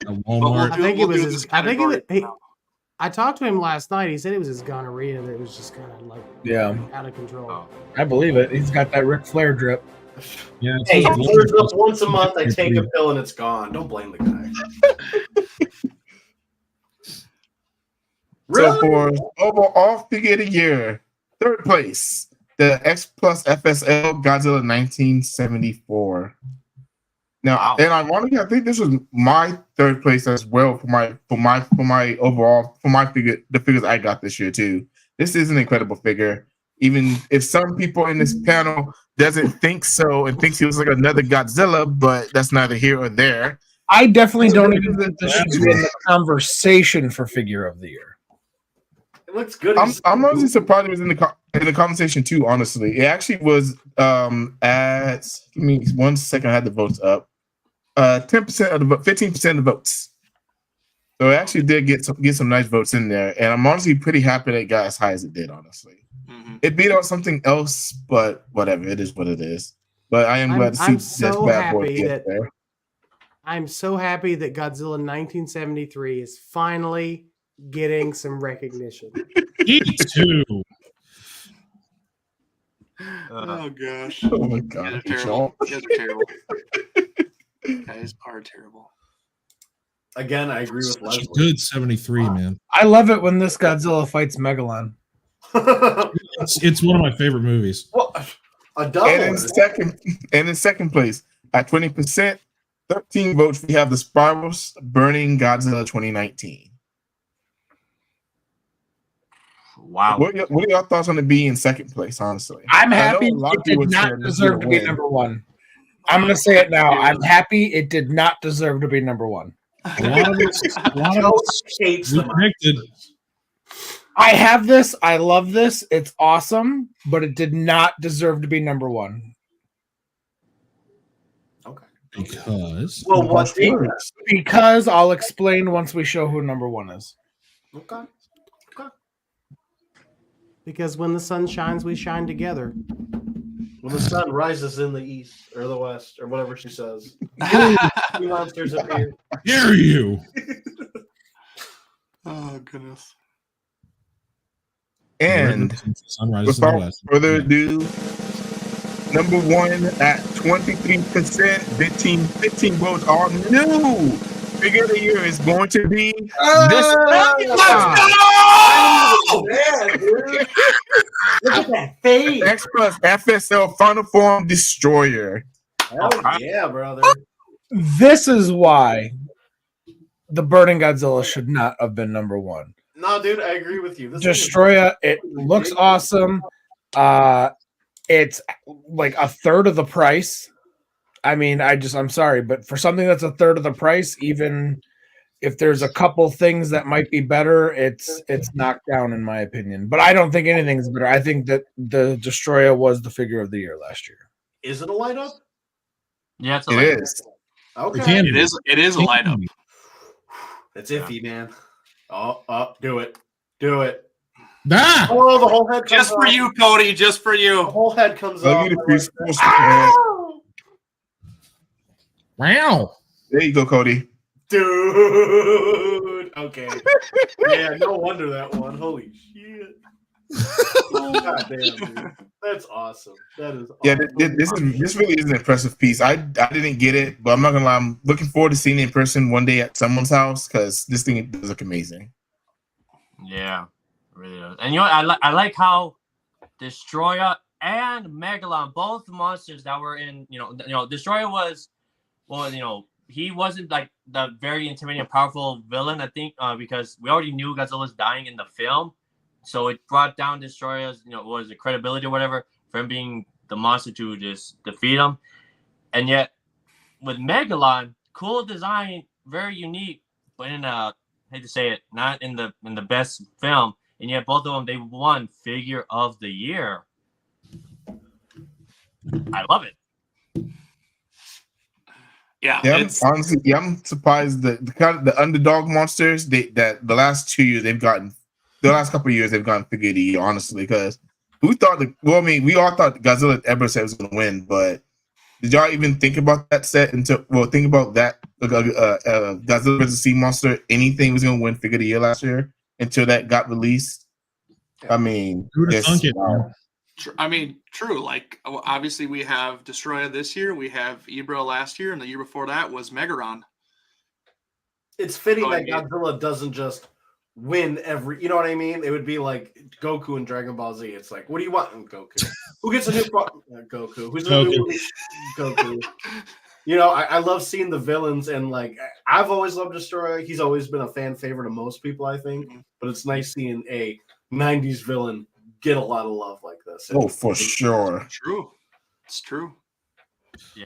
Walmart.
I think it was his. I think I talked to him last night. He said it was his gonorrhea that was just kind of like out of control.
Oh.
I believe it. He's got that Ric Flair drip.
Yeah,
Hey, once a month I take a pill and it's gone. Don't blame the guy.
So for overall figure of the year, third place, the X Plus FSL Godzilla 1974. Now, and ironically, I think this was my third place as well for my overall figure, the figures I got this year too. This is an incredible figure. Even if some people in this panel doesn't think so and thinks he was like another Godzilla, but that's neither here or there.
I definitely don't even think this should be in the conversation for figure of the year.
It looks good.
I'm honestly surprised it was in the conversation too. Honestly, it actually was. At give me 1 second. I had the votes up. 10% of the vote, 15% of the votes. So it actually did get some nice votes in there, and I'm honestly pretty happy that it got as high as it did. Honestly, it beat out something else, but whatever. It is what it is. But I am glad to see this bad boy get there.
I'm so happy that Godzilla 1973 is finally getting some recognition.
Me too.
Oh gosh!
Oh my god!
You guys are terrible. You guys are terrible.
Again, I agree with
Such a
Leslie.
good 73, man.
I love it when this Godzilla fights Megalon.
It's one of my favorite movies.
Well, a double.
And in second place at 20%, 13 votes, we have the Spirals Burning Godzilla 2019.
Wow.
What are your thoughts on it being in second place? Honestly,
I'm
I know
happy
a lot
it
of people
did not
said
deserve to be
win.
number one. I'm going to say it now. I'm happy it did not deserve to be number one.
A lot of us
hates
we
them.
predicted.
I have this. I love this. It's awesome, but it did not deserve to be number one.
Okay.
Because
Well, what team?
Because I'll explain once we show who number one is.
Okay.
Because when the sun shines, we shine together.
When the sun rises in the east or the west or whatever she says, two monsters appear.
dare you?
Oh goodness.
And
sunrise in the
without
west.
further ado, number one at 23%, 15 votes. Our new figure of the year is going to be this.
Oh, man, dude. Look at that face.
X Plus FSL Final Form Destroyer.
Hell yeah, brother.
This is why the Burning Godzilla should not have been number one.
No, dude, I agree with you. This
Destroya, it looks awesome. It's like a third of the price. I mean, I'm sorry, but for something that's a third of the price, even if there's a couple things that might be better, it's knocked down in my opinion. But I don't think anything's better. I think that the Destroya was the figure of the year last year.
Is it a light up?
Yeah, it's a
It
light.
is.
Okay.
It is a light up.
It's iffy, man. Oh, do it. Do it.
Ah!
Oh, the whole head comes
Just for
off.
you, Cody. Just for
The
you.
whole head comes
Look
off.
at the preschool.
Wow.
There you go, Cody.
Dude. Okay. Yeah, no wonder that one. Holy shit. God damn, dude. That's awesome. That is awesome.
Yeah, this really is an impressive piece. I didn't get it, but I'm not gonna lie. I'm looking forward to seeing it in person one day at someone's house because this thing does look amazing.
Yeah, it really does. And you know, I like how Destroyer and Megalon, both monsters that were in, Destroyer was, well, he wasn't like the very intimidating and powerful villain, I think, because we already knew Godzilla's dying in the film. So it brought down Destroyer's, was the credibility or whatever for him being the monster to just defeat him. And yet, with Megalon, cool design, very unique, but in I hate to say it, not in the best film. And yet, both of them, they won Figure of the Year. I love it.
Yeah,
I'm surprised that the underdog monsters that the last 2 years they've gotten. The last couple of years, they've gotten figure of the year, honestly, because we all thought Godzilla ever said was going to win, but did y'all even think about that set think about that Godzilla vs. Sea Monster, anything was going to win figure of the year last year until that got released? I mean,
wow. True. Like, obviously, we have Destroyer this year, we have Ibra last year, and the year before that was Megaron.
It's fitting that Godzilla doesn't just win every, you know what I mean? It would be like Goku and Dragon Ball Z. It's like, what do you want in Goku? Who gets a new Goku? Who's the new Goku? I love seeing the villains, and like I've always loved Destroyer. He's always been a fan favorite of most people, I think. But it's nice seeing a 90s villain get a lot of love like this.
Oh, for sure.
True. It's true.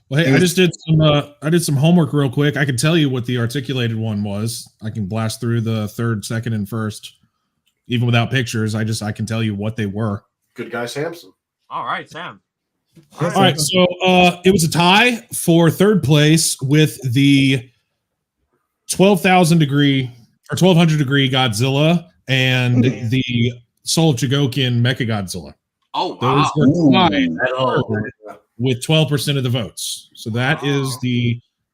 Well, hey, I did some homework real quick. I can tell you what the articulated one was. I can blast through the third, second, and first, even without pictures. I can tell you what they were.
Good guy, Samson.
All right, Sam.
All right, so it was a tie for third place with the 12,000 degree or 1,200 degree Godzilla and the Soul of Chogokin Mechagodzilla.
Oh, wow.
Those were tied with 12% of the votes. So that is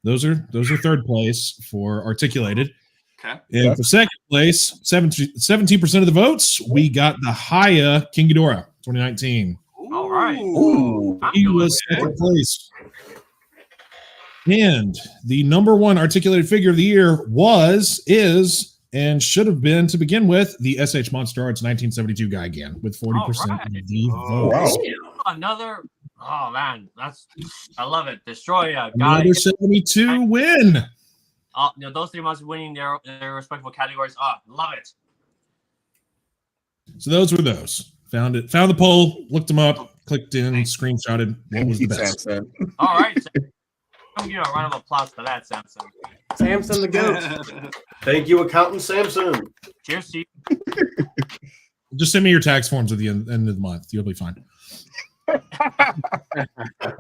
those are third place for articulated.
Okay.
And for second place, 17% of the votes, we got the Haya King Ghidorah 2019.
All right.
He was second place. And the number one articulated figure of the year is and should have been to begin with the SH Monster Arts 1972 guy again with 40% of the votes.
Another. Oh man, I love it. Destroyer.
Another 72 win.
Those three monsters winning their respectable categories. Love it.
So those were those. Found the poll, looked them up, clicked in, screenshotted. What was the best?
All right. I'm giving a round of applause for that, Samson.
Samson the goat.
Thank you, Accountant Samson.
Cheers to you.
Just send me your tax forms at the end of the month. You'll be fine.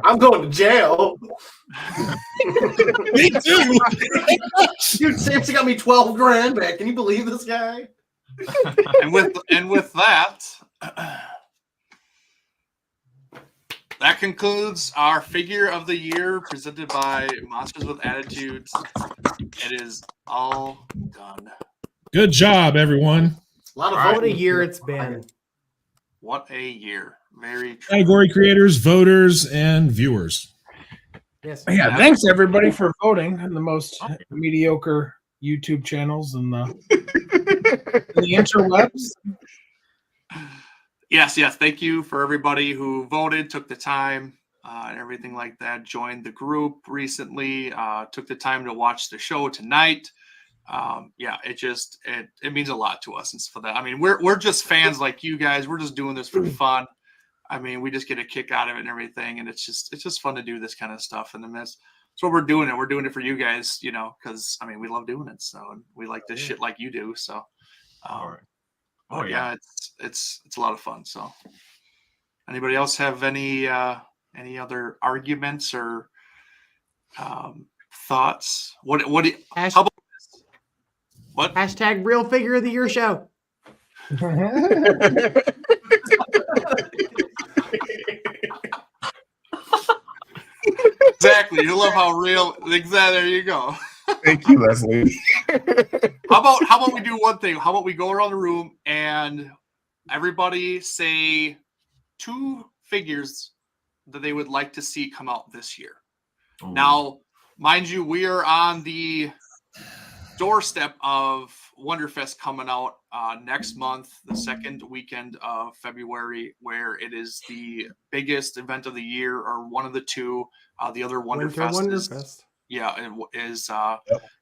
I'm going to jail.
Me too.
Dude, Samson got me 12 grand back. Can you believe this guy?
And with that, that concludes our figure of the year presented by Monsters with Attitudes. It is all done.
Good job, everyone.
A lot of
All right.
What a year it's been.
What a year. Very true.
Category creators, voters, and viewers.
Yes.
Yeah, thanks everybody for voting on the most mediocre YouTube channels and the interwebs.
Yes. Thank you for everybody who voted, took the time, and everything like that. Joined the group recently. Took the time to watch the show tonight. It means a lot to us. And for that, I mean, we're just fans like you guys. We're just doing this for fun. I mean, we just get a kick out of it and everything, and it's just fun to do this kind of stuff. And then that's what we're doing. It. We're doing it for you guys, because I mean, we love doing it. So and we like this shit like you do. So, it's a lot of fun. So, anybody else have any other arguments or thoughts? How about this? What?
Hashtag real figure of the year show.
Exactly. You love how real. Exactly. There you go.
Thank you, Leslie.
How about we do one thing? How about we go around the room and everybody say 2 figures that they would like to see come out this year. Ooh. Now, mind you, we are on the doorstep of Wonderfest coming out next month, the second weekend of February, where it is the biggest event of the year, or one of the 2. The other Wonderfest is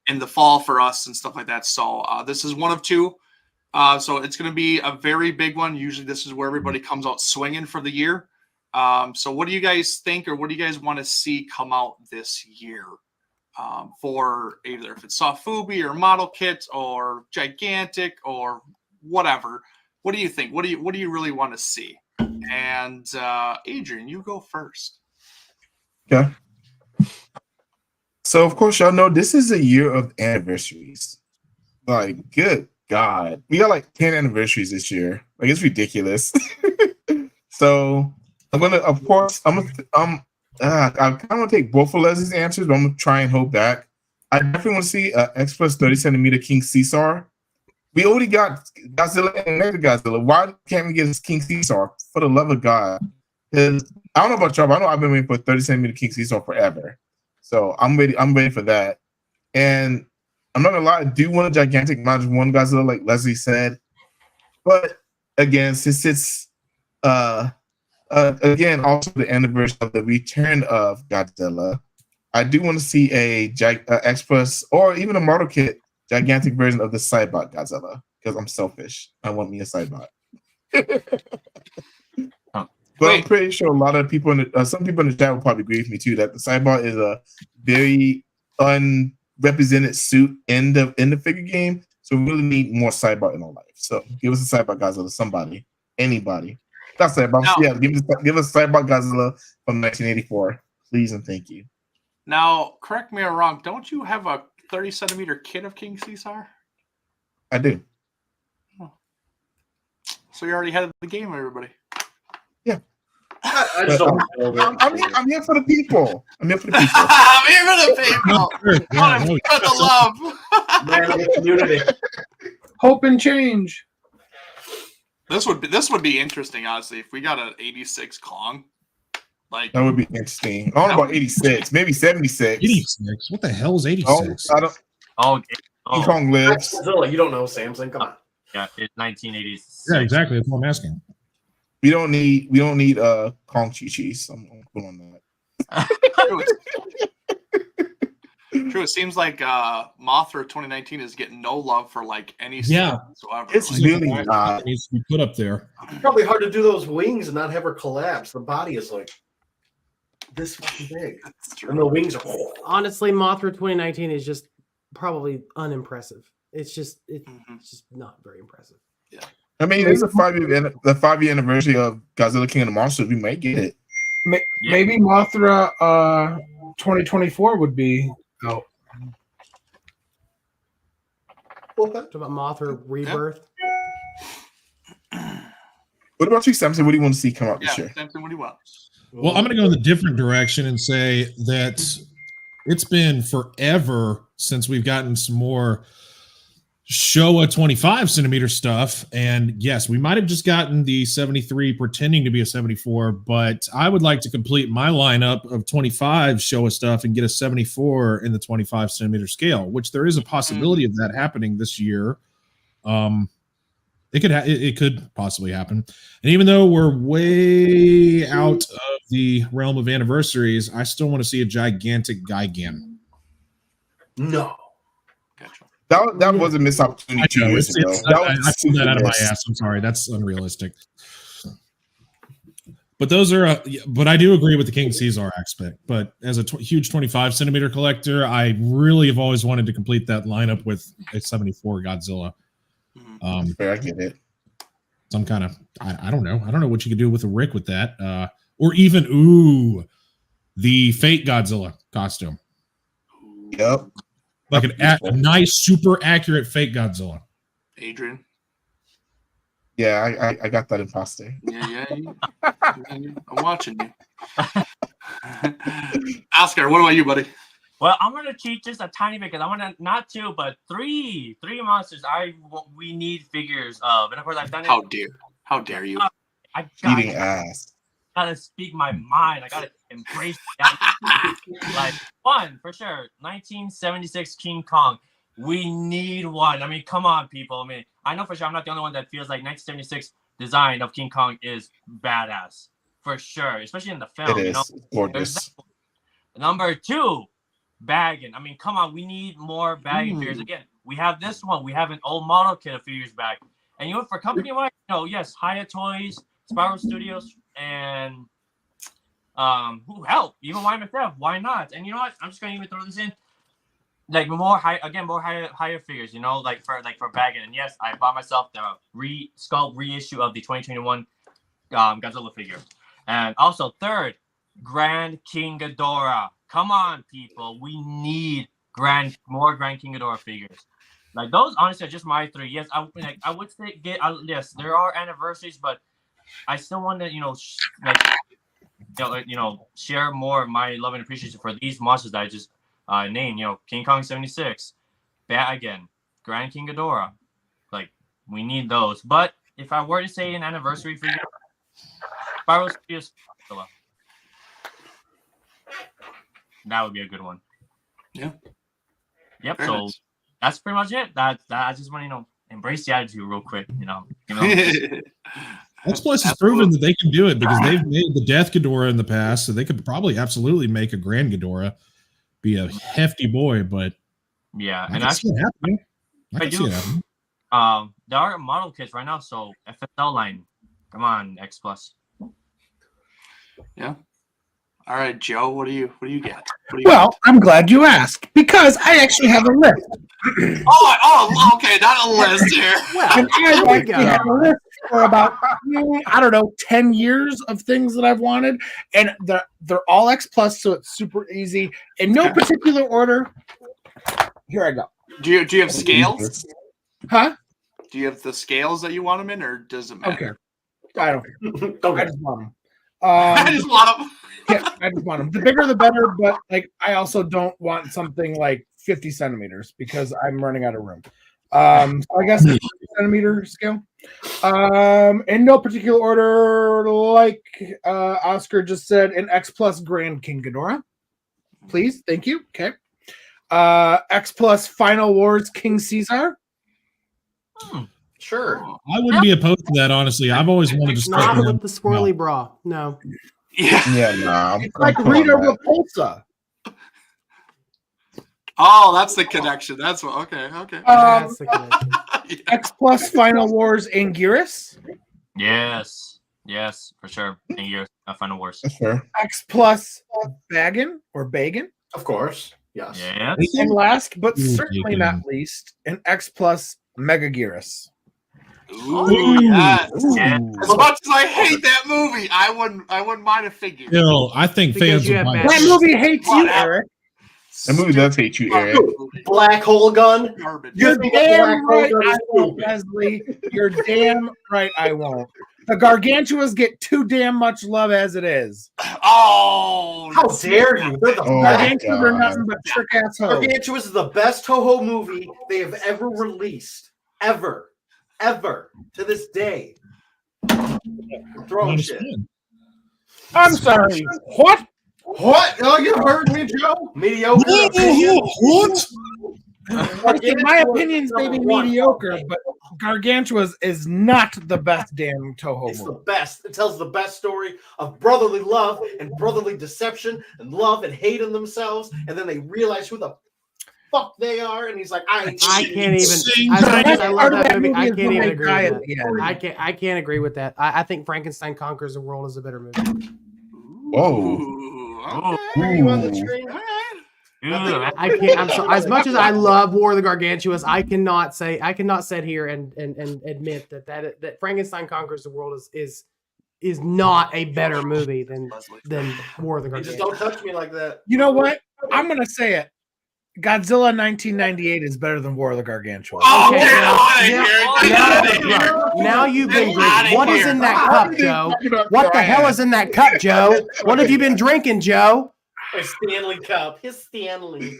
in the fall for us and stuff like that. So this is one of 2. So it's going to be a very big one. Usually this is where everybody comes out swinging for the year. So what do you guys think, or what do you guys want to see come out this year? For either if it's soft Fubi or model kit or gigantic or whatever. What do you think? What do you really want to see? And Adrian, you go first.
Okay. So of course y'all know this is a year of anniversaries. Like, good God. We got like 10 anniversaries this year. Like, it's ridiculous. So I kind of want to take both of Leslie's answers, but I'm gonna try and hold back. I definitely want to see X plus 30 centimeter King Caesar. We already got Godzilla and Mega Godzilla. Why can't we get King Caesar? For the love of God. Because I don't know about y'all, but I know I've been waiting for 30 centimeter King Caesar forever. So I'm ready for that. And I'm not gonna lie, I do want a gigantic, not just one Godzilla, like Leslie said. But again, since it's again, also the anniversary of the return of Godzilla, I do want to see a X Plus or even a model kit gigantic version of the Cybot Godzilla, because I'm selfish. I want me a Cybot. But I'm pretty sure a lot of people some people in the chat will probably agree with me too that the Cybot is a very unrepresented suit in the figure game. So we really need more Cybot in our life. So give us a Cybot Godzilla, somebody, anybody. That's Cybot. No. Yeah, give us Cybot Godzilla from 1984, please and thank you.
Now, correct me if I'm wrong. Don't you have a 30 centimeter kit of King Caesar?
I do.
Oh. So you're already ahead of the game, everybody.
Yeah.
I just
I'm here for the people. I'm here for the people.
I'm here for the people. For the love.
Man of the community.
Hope and change.
This would be interesting, honestly, if we got an 86 Kong. Like,
that would be interesting. I don't know about 86, maybe 76.
86? What the hell is 86?
I don't. King Kong lives.
You don't know, Samson. Come on.
Yeah, it's 1986.
Yeah, exactly. That's what I'm asking.
We don't need Kong Chi-Chis. I'm gonna put on that.
True. It seems like Mothra 2019 is getting no love for like any whatsoever.
It's
like,
really not.
It needs to be put up there.
It's probably hard to do those wings and not have her collapse. The body is like this fucking big, and the wings are.
Honestly, Mothra 2019 is just probably unimpressive. It's just not very impressive.
Yeah.
I mean, it's the 5-year anniversary of Godzilla King of the Monsters. We might get it.
Maybe Mothra 2024 would be out.
What about Mothra Rebirth?
What about you, Samson? What do you want to see come out this
Yeah,
year?
Samson, what do you want?
Well, I'm going to go in the different direction and say that it's been forever since we've gotten some more Showa 25 centimeter stuff. And yes, we might have just gotten the 73 pretending to be a 74, but I would like to complete my lineup of 25 Showa stuff and get a 74 in the 25 centimeter scale, which there is a possibility of that happening this year. It could possibly happen. And even though we're way out of the realm of anniversaries, I still want to see a gigantic Gigan.
No.
Gotcha.
That was a missed opportunity 2 years ago.
I pulled that out of my ass. I'm sorry. That's unrealistic. But those are, but I do agree with the King Caesar aspect. But as a huge 25 centimeter collector, I really have always wanted to complete that lineup with a 74 Godzilla.
Fair, I get it.
Some kind of, I don't know. I don't know what you could do with a Rick with that. Or even, the Fate Godzilla costume.
Yep.
Like a nice, super accurate Fate Godzilla.
Adrian.
Yeah, I got that in pasta.
Yeah. I'm watching you. Oscar, what about you, buddy?
Well, I'm gonna cheat just a tiny bit because I want to not 2, but three monsters. We need figures of, and of course I've done it.
How dare you?
I
Eating ass.
gotta speak my mind. I gotta embrace that. Like one for sure. 1976 King Kong. We need one. I mean, come on, people. I mean, I know for sure I'm not the only one that feels like 1976 design of King Kong is badass for sure, especially in the film.
It is.
You know,
Gorgeous.
Number 2, bagging. I mean, come on, we need more bagging figures. Again, we have this one. We have an old model kit a few years back. And you know, for company-wise, yes, Haya Toys, Spiral Studios, and who help? Even YMFF. Why not? And you know what? I'm just gonna even throw this in. Like more higher figures, like for bagging. And yes, I bought myself the sculpt reissue of the 2021 Godzilla figure. And also third, Grand King Ghidorah. Come on, people. We need more Grand King Ghidorah figures. Like those honestly are just my 3. Yes, I would say yes, there are anniversaries, but I still want to, share more of my love and appreciation for these monsters that I just named. King Kong 76, again, Grand King Ghidorah. Like we need those. But if I were to say an anniversary figure, Spiral Studios, that would be a good one.
Yeah.
Yep.
Very
so
nice.
That's pretty much it. That I just want to embrace the attitude real quick.
X Plus has proven that they can do it because they've made the Death Ghidorah in the past, so they could probably absolutely make a Grand Ghidorah be a hefty boy. But
yeah,
I
and
can see
actually,
it happening. I can see it happening.
there are model kits right now. So FSL line, come on, X Plus.
Yeah. All right, Joe, what do you get?
Well, I'm glad you asked because I actually have a list.
Okay, not a list here.
And I've actually had a list for about 10 years of things that I've wanted, and they're all X Plus, so it's super easy in no particular order. Here I go.
Do you have scales?
Huh?
Do you have the scales that you want them in, or does it matter?
Okay. I don't. I just want them.
I just want them.
Yeah, I just want them. The bigger, the better. But I also don't want something like 50 centimeters because I'm running out of room. So I guess 50 centimeter scale. In no particular order, like Oscar just said, an X Plus Grand King Ghidorah. Please, thank you. Okay. X Plus Final Wars King Caesar.
Sure.
I wouldn't be opposed to that, honestly. I've always wanted to
Not
start
with the swirly bra. No.
Yeah.
Nah.
It's like Rita Repulsa.
Oh, that's the connection. That's what. Okay.
That's the connection.
X Plus Final Wars Anguirus.
Yes, for sure. And years, Final Wars.
Sure.
X Plus Baggin or Bagan.
Of course. Yes.
Yeah.
And last but
Ooh,
certainly
Bagan.
not least, an X Plus Megaguirus.
Ooh, yes.
Yeah.
As much as I hate that movie, I wouldn't mind a figure.
Still, I think
Because
fans
you
will
have
buy
bad
That
it.
movie hates you,
Whatever.
Eric.
That movie does hate you, Eric.
Black hole gun.
Garbage.
You're
You think a black
damn
hole
right
gun
I
is
won't,
stupid.
Leslie. You're damn right I won't. The Gargantuas get too damn much love as it is.
Oh,
How dare you? They're the
Oh,
best.
Gargantuas are
God.
nothing but trick ass hoes.
Gargantuas is the best Toho movie they have ever released. Ever. To this day. Throwing shit.
Understand.
I'm sorry. What?
What? Oh, you heard me, Joe? Mediocre opinion.
What?
In my opinions, they be mediocre, but Gargantuas is not the best damn Toho
It's the
movie.
best. It tells the best story of brotherly love and brotherly deception and love and hate in themselves, and then they realize who the fuck they are, and he's like, I
can't even.
Sing
As much as
Best
I love
part of
that movie, I
is
can't
when
even
they
agree
die
with
at
that.
the end.
I can't agree with that. I think Frankenstein Conquers the World is a better movie.
Whoa.
Ooh,
hear you on the
Ooh.
train.
I can't. I'm so, as much as I love War of the Gargantuas, I cannot sit here and admit that Frankenstein Conquers the World is not a better movie than War of the
You just don't
Gargantuas.
touch me like that.
You know what? I'm gonna say it. Godzilla 1998 is better than War of the Gargantuas.
Oh,
Okay,
get
now-
out of
now-
here! Get out of here!
Now you've been
Get outta
drinking. What is
here.
in that cup, Joe? What the hell is in that cup, Joe? What have you been drinking, Joe?
His Stanley Cup. His Stanley.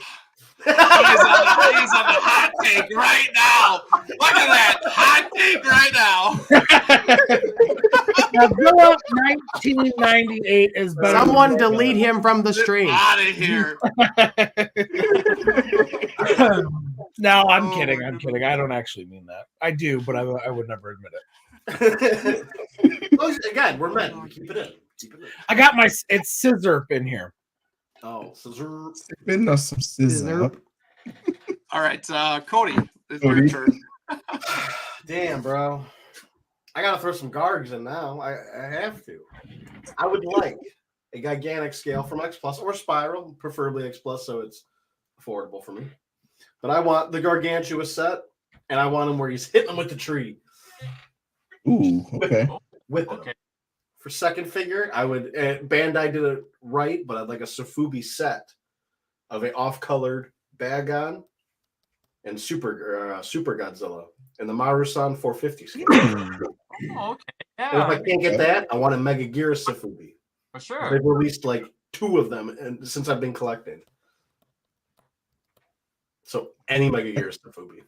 He's on the hot take right now. Look at that hot take right now.
Godzilla 1998 is better.
Someone
than
delete him from the stream.
Out of here.
No, I'm
Oh,
kidding.
my
I'm
goodness.
kidding. I don't actually mean that. I do, but I would never admit it.
Oh, again, we're men. We keep it in. Keep it in.
I got my it's scissor in here.
Oh, scissor.
Spin us some scissor.
All right, Cody, it's
Cody.
your turn.
Damn, bro. I gotta throw some gargs in now. I have to. I would like a gigantic scale from X Plus or Spiral, preferably X Plus, so it's affordable for me. But I want the Gargantua set, and I want him where he's hitting him with the tree.
Ooh, okay.
With him.
Okay.
For second figure, I would. Bandai did it right, but I'd like a Sofubi set of a off-colored Bagon and Super Godzilla and the Marusan 450 scale.
Oh, okay.
And if I
Yeah,
can't get that, I want a Mega Gear Sofubi.
for sure.
They've released like 2 of them and since I've been collecting. So any Mega Gear Sofubi.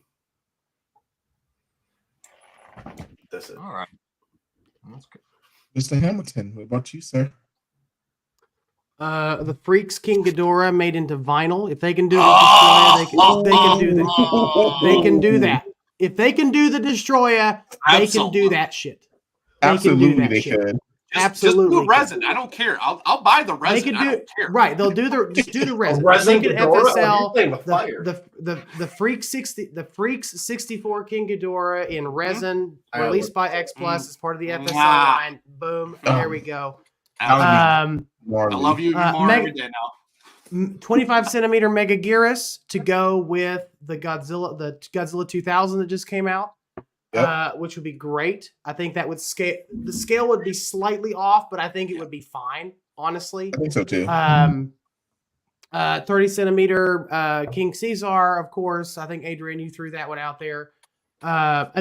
That's it.
All right. That's good.
Mr. Hamilton, what about you, sir?
The Freaks King Ghidorah made into vinyl. If they can do the Destroyer, they can do that. They can do that. If they can do the Destroyer, they can do that shit. They can do
Absolutely,
that
they
shit.
could.
Absolutely.
Just do resin. I don't care. I'll buy the
They
resin.
can
I
do
don't care.
right. They'll do the just do the resin.
Resin
Make it
Ghidorah? Oh,
FSL.
you're playing with fire.
The Freaks 64 King Ghidorah in resin,
I
released
would-
by X Plus as part of the FSL
Mwah.
line. Boom. There we go.
I
Marley.
love you more
Meg-
every day now.
25 centimeter Mega Gearus to go with the Godzilla 2000 that just came out, which would be great. I think that would scale. The scale would be slightly off, but I think it would be fine. Honestly,
I think so too.
30 centimeter King Caesar, of course. I think Adrian, you threw that one out there. Not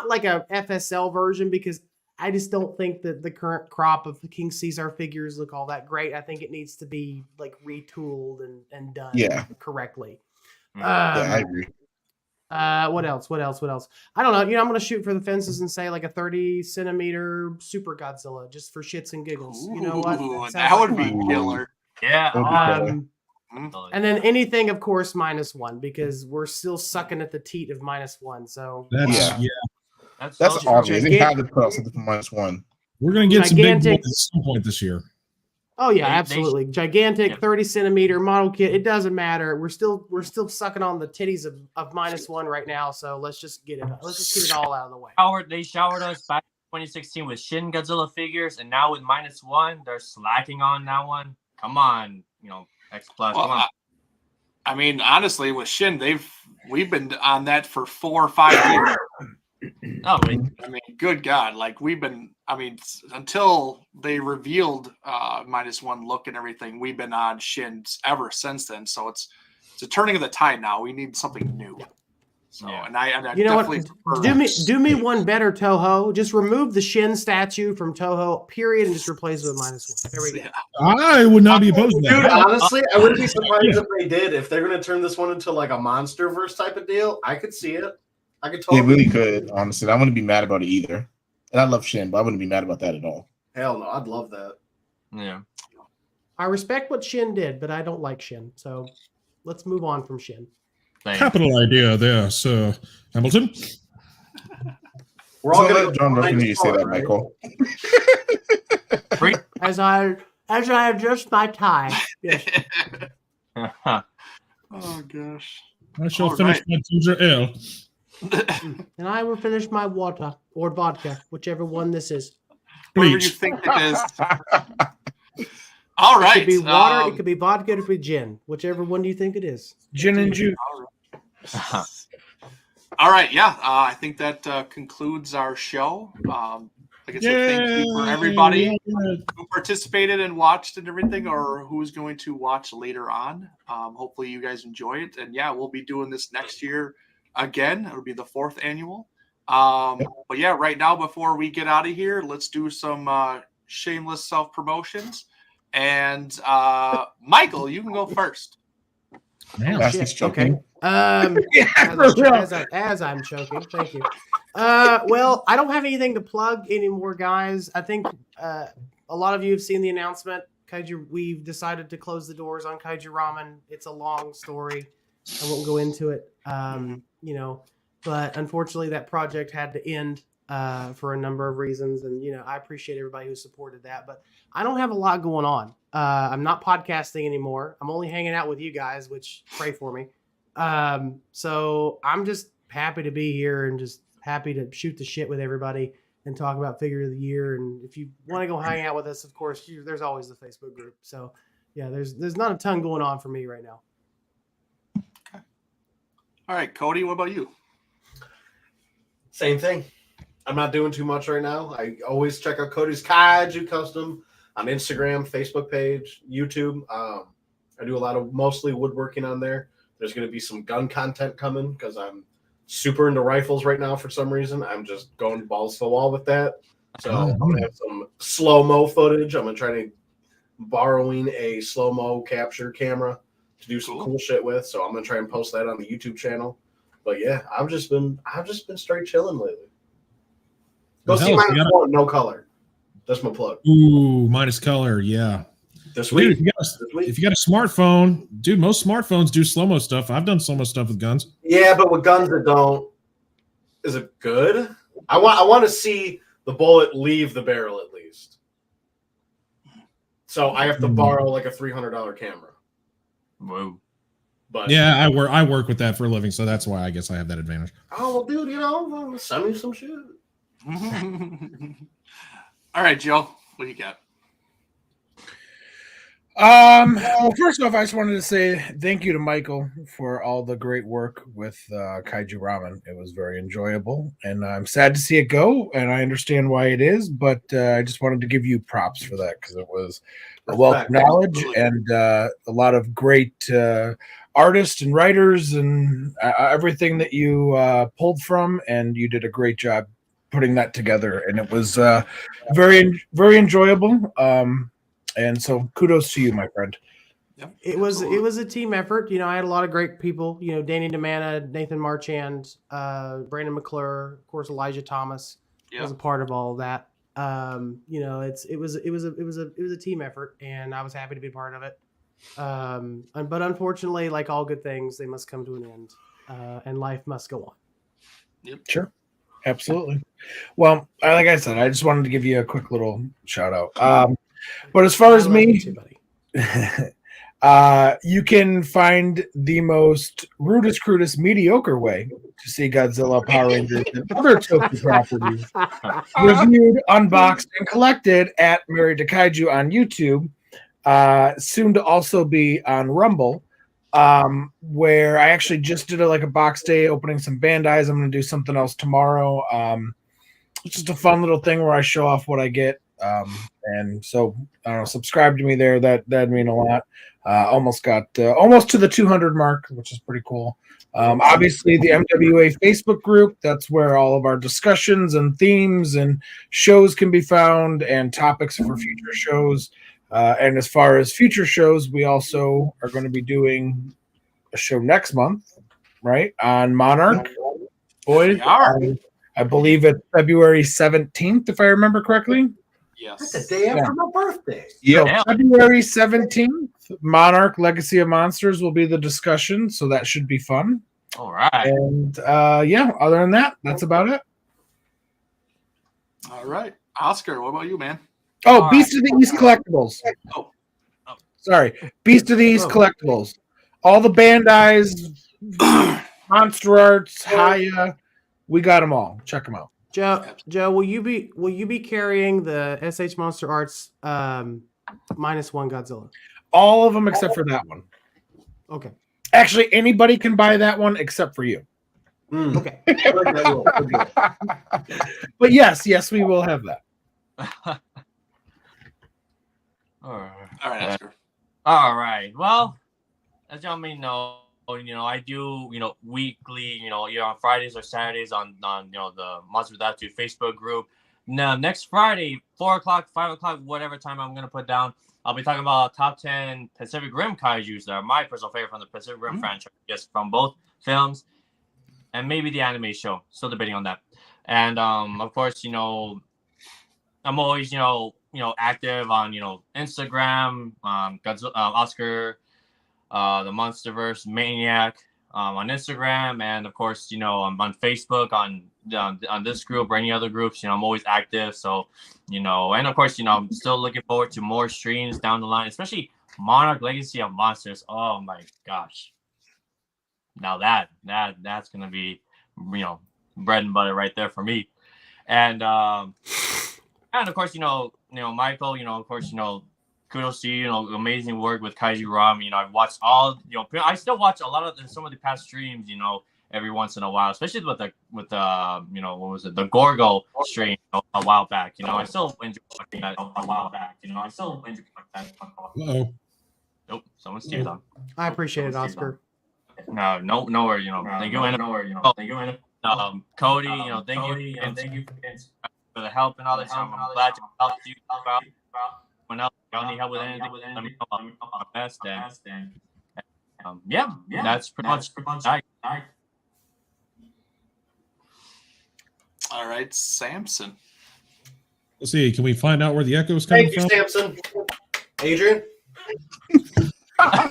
like a FSL version because I just don't think that the current crop of the King Caesar figures look all that great. I think it needs to be like retooled and done correctly.
Yeah, I agree.
What else? I don't know. You know, I'm going to shoot for the fences and say like a 30 centimeter Super Godzilla just for shits and giggles. You know what?
Ooh,
sounds
that
like
would be
fun.
killer.
Yeah.
And then anything, of course, -1 because we're still sucking at the teat of -1. So
That's
Yeah.
That's
That's
awesome.
obvious. They have to put out something for -1.
We're gonna get some big
Gigantic-
boys at some point this year.
oh yeah,
They-
absolutely. Gigantic
Yeah.
30 centimeter model kit. It doesn't matter. We're still sucking on the titties of -1 right now. So let's just get it. Let's just get it all out of the way.
They showered us back in 2016 with Shin Godzilla figures, and now with -1, they're slacking on that one. Come on, X Plus.
Well,
Come on.
I mean, honestly, with Shin, we've been on that for 4 or 5 years.
Oh, wait.
I mean, good God! Like we've been. I mean, until they revealed -1 look and everything, we've been on Shins ever since then. So it's a turning of the tide now. We need something new. So,
Yeah.
and I
You know what?
definitely prefer-
Do me one better, Toho. Just remove the Shin statue from Toho, period, and just replace it with -1. There we go.
Yeah.
I would not be opposed to
Dude,
that.
honestly, I wouldn't be surprised if they did. If they're going to turn this one into like a MonsterVerse type of deal, I could see it. I could
They
totally.
really could, honestly. I wouldn't be mad about it either. And I love Shin, but I wouldn't be mad about that at all.
Hell no, I'd love that.
Yeah.
I respect what Shin did, but I don't like Shin. So let's move on from Shin.
Thanks.
Capital idea there, Sir Hamilton.
We're all
So
going
let
to
John Ruffin hear you say that,
right?
Michael.
Free.
As I adjust my tie. Yes.
Oh gosh.
I shall
All
finish
right.
my ginger ale.
And I will finish my water or vodka, whichever one this is.
Whatever you
Bleach.
think it is. All
It
right.
could be water, it could be vodka, it could be gin. Whichever one do you think it is?
Gin and juice.
All right. Yeah. I think that concludes our show. Like I said, thank you for everybody who participated and watched and everything, or who's going to watch later on. Hopefully you guys enjoy it. And yeah, we'll be doing this next year again. It'll be the 4th annual. But yeah, right now, before we get out of here, let's do some shameless self-promotions. And Michael, you can go first.
Man,
That's
shit,
just joking.
As I'm choking, thank you. Well, I don't have anything to plug anymore, guys. I think a lot of you have seen the announcement. Kaiju, we've decided to close the doors on Kaiju Ramen. It's a long story. I won't go into it. But unfortunately, that project had to end for a number of reasons, and I appreciate everybody who supported that. But I don't have a lot going on. I'm not podcasting anymore. I'm only hanging out with you guys, which pray for me. So I'm just happy to be here and just happy to shoot the shit with everybody and talk about figure of the year. And if you want to go hang out with us, of course, there's always the Facebook group. So yeah, there's not a ton going on for me right now.
All right, Cody, what about you?
Same thing. I'm not doing too much right now. I always check out Cody's Kaiju Custom on Instagram, Facebook page, YouTube. I do a lot of mostly woodworking on there. There's going to be some gun content coming because I'm super into rifles right now for some reason. I'm just going balls to the wall with that. So I'm going to have some slow-mo footage. I'm going to try to borrowing a slow-mo capture camera to do some cool shit with. So I'm going to try and post that on the YouTube channel. But yeah, I've just been straight chilling lately. Go see -1, no color. That's my plug.
Ooh, minus color, yeah.
This
Dude,
week.
if you got a smartphone, dude, most smartphones do slow-mo stuff. I've done slow-mo stuff with guns.
Yeah, but with guns that don't, is it good? I want to see the bullet leave the barrel at least. So I have to borrow like a $300 camera.
Whoa.
But
Yeah, I work with that for a living, so that's why I guess I have that advantage.
oh, well, dude, send me some shit.
All right, Joe, what do you got?
Well, first off, I just wanted to say thank you to Michael for all the great work with Kaiju Ramen. It was very enjoyable, and I'm sad to see it go, and I understand why it is, but I just wanted to give you props for that because it was a wealth of knowledge and a lot of great artists and writers and everything that you pulled from, and you did a great job putting that together, and it was very, very enjoyable. And so kudos to you, my friend.
Yep,
It was a team effort. I had a lot of great people. Danny DeMana, Nathan Marchand, Brandon McClure, of course Elijah Thomas was a part of all of that. It was a team effort, and I was happy to be part of it. But unfortunately, like all good things, they must come to an end, and life must go on.
Yep.
Sure. Absolutely. Well, like I said, I just wanted to give you a quick little shout out. But as far as me, you can find the most rudest, crudest, mediocre way to see Godzilla, Power Rangers, and other Toku properties reviewed, unboxed, and collected at Married to Kaiju on YouTube. Soon to also be on Rumble. where I actually just did a box day opening some Bandais. I'm going to do something else tomorrow. It's just a fun little thing where I show off what I get. And so I don't know, subscribe to me there. That'd mean a lot. Almost got almost to the 200 mark, which is pretty cool. Obviously, the MWA Facebook group, that's where all of our discussions and themes and shows can be found and topics for future shows. And as far as future shows, we also are going to be doing a show next month, right? On Monarch. Boy, I believe it's February 17th, if I remember correctly.
Yes.
That's the day after my birthday.
So February 17th, Monarch Legacy of Monsters will be the discussion, so that should be fun.
All right.
And other than that, that's about it.
All right. Oscar, what about you, man?
Oh,
All
Beast of the East collectibles.
Oh.
Sorry. Beast of the East collectibles. All the Bandai's, Monster Arts, Haya, we got them all. Check them out.
Joe, will you be carrying the SH Monster Arts -1 Godzilla?
All of them except for that one.
Okay.
Actually, anybody can buy that one except for you.
Okay.
But yes, we will have that.
All right, Oscar.
All right. Well, as y'all may know, I do, weekly, either on Fridays or Saturdays on the Monster Without You Facebook group. Now, next Friday, 4 o'clock, 5 o'clock, whatever time I'm going to put down, I'll be talking about top 10 Pacific Rim kaijus that are my personal favorite from the Pacific Rim franchise. Yes, from both films and maybe the anime show. Still debating on that. And, of course, I'm always, active on, Instagram, Godzilla, Oscar, the Monsterverse Maniac on Instagram, and of course, I'm on Facebook on this group or any other groups. I'm always active. So, and of course, I'm still looking forward to more streams down the line, especially Monarch Legacy of Monsters. Oh my gosh! Now that's gonna be, bread and butter right there for me. And of course, Michael, of course, kudos to you, amazing work with Kaiju Ram. I've watched all, I still watch a lot of some of the past streams, every once in a while, especially with the what was it, the Gorgo stream a while back. I still enjoy watching that a while back. I still enjoy watching that.
Uh-oh.
Nope, someone's tears on.
I appreciate it, Oscar.
No worry, thank you, Anna. Thank you, Anna. Cody, thank you for the help and all that. I'm glad to help you out. When else y'all need help with anything, let me know. I'm my best. And that's pretty much.
All right, Samson.
Let's see. Can we find out where the echo is coming
Thank you,
from?
Samson. Adrian. I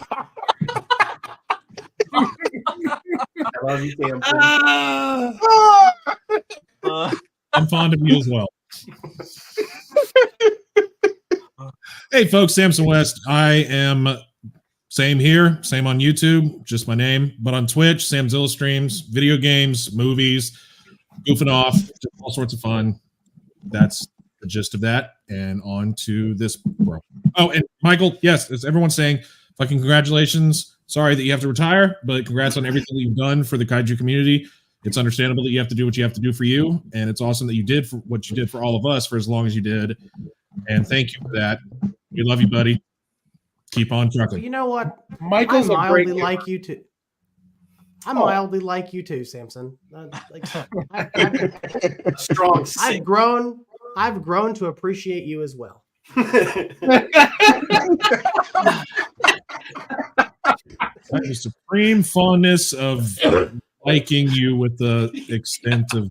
love you, Samson.
I'm fond of you as well. Hey, folks, Samson West. I am same here, same on YouTube, just my name, but on Twitch, Samzilla streams, video games, movies, goofing off, just all sorts of fun. That's the gist of that. And on to this. Oh, and Michael, yes, as everyone's saying, fucking congratulations. Sorry that you have to retire, but congrats on everything that you've done for the kaiju community. It's understandable that you have to do what you have to do for you, and it's awesome that you did for what you did for all of us for as long as you did. And thank you for that. We love you, buddy. Keep on trucking.
You know what?
Michael's
I
a great
mildly like you too. I mildly like you too, Samson.
Strong.
I've grown to appreciate you as well.
I have a supreme fondness of liking you with the extent of.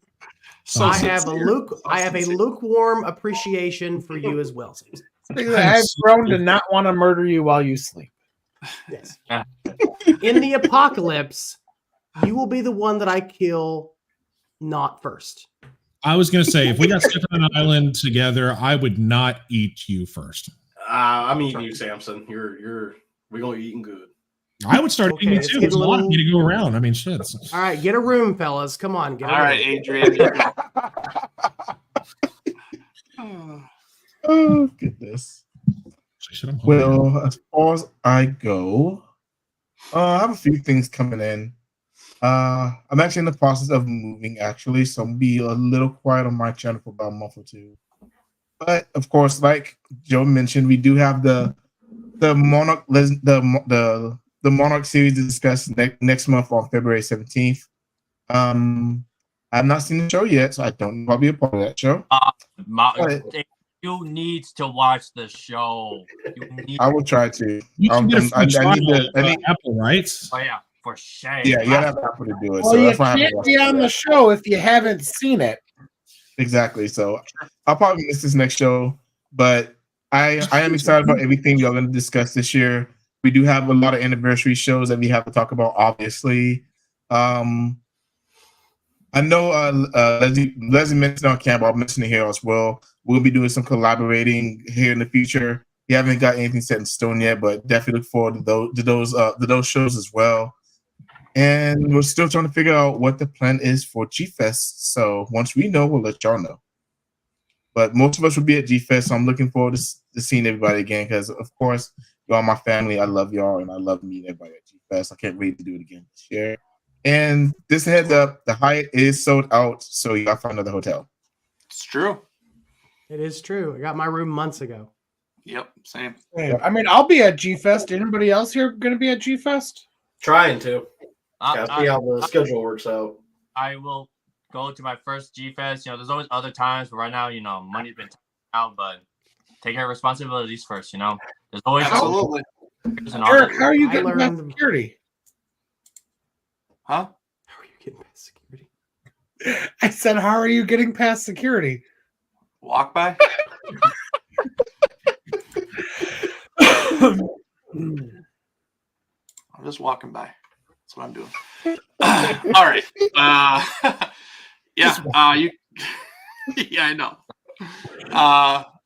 I have a lukewarm appreciation for you as well, Samson.
I've grown to not want to murder you while you sleep.
Yes. In the apocalypse, you will be the one that I kill, not first.
I was going to say, if we got stuck on an island together, I would not eat you first.
I'm eating you, Samson. We're gonna be eating good.
I would start eating you too. There's a lot of me to go around. I mean, shit.
All right, get a room, fellas. Come on. Get a room.
All right, Adrian.
Oh, goodness. Well, as far as I go, I have a few things coming in. I'm actually in the process of moving, actually, so I'm be a little quiet on my channel for about a month or two. But of course, like Joe mentioned, we do have the Monarch the Monarch series to discuss next month on February 17th. I've not seen the show yet, so I don't know if I'll be a part of that show.
You need to watch the show.
I will try to.
You can get a free trial
I need
Apple, right?
Oh yeah, for shame.
Yeah, you gotta have Apple to do it.
Well,
So
you
that's why I haven't
can't
watched
be
it
on
yet.
the show if you haven't seen it.
Exactly. So I'll probably miss this next show, but I am excited about everything we are going to discuss this year. We do have a lot of anniversary shows that we have to talk about, obviously. I know Leslie mentioned on camera, I'll mention it here as well. We'll be doing some collaborating here in the future. We haven't got anything set in stone yet, but definitely look forward to those shows as well. And we're still trying to figure out what the plan is for G-Fest. So once we know, we'll let y'all know. But most of us will be at G-Fest, so I'm looking forward to seeing everybody again because, of course, y'all my family. I love y'all, and I love meeting everybody at G-Fest. I can't wait to do it again this year. And just a heads up, the Hyatt is sold out, so you got to find another hotel.
It's true.
It is true. I got my room months ago.
Yep, same.
I mean, I'll be at G-Fest. Anybody else here going to be at G-Fest?
Trying to. Gotta see how the schedule works out.
I will go to my first G-Fest. There's always other times, but right now, money's been out, but take your responsibilities first, There's always
Absolutely.
Eric, how are you
I
getting past
learned-
security?
Huh?
How are you getting past security?
I said, how are you getting past security?
Walk by? I'm just walking by. That's what I'm doing. All right. You yeah, I know.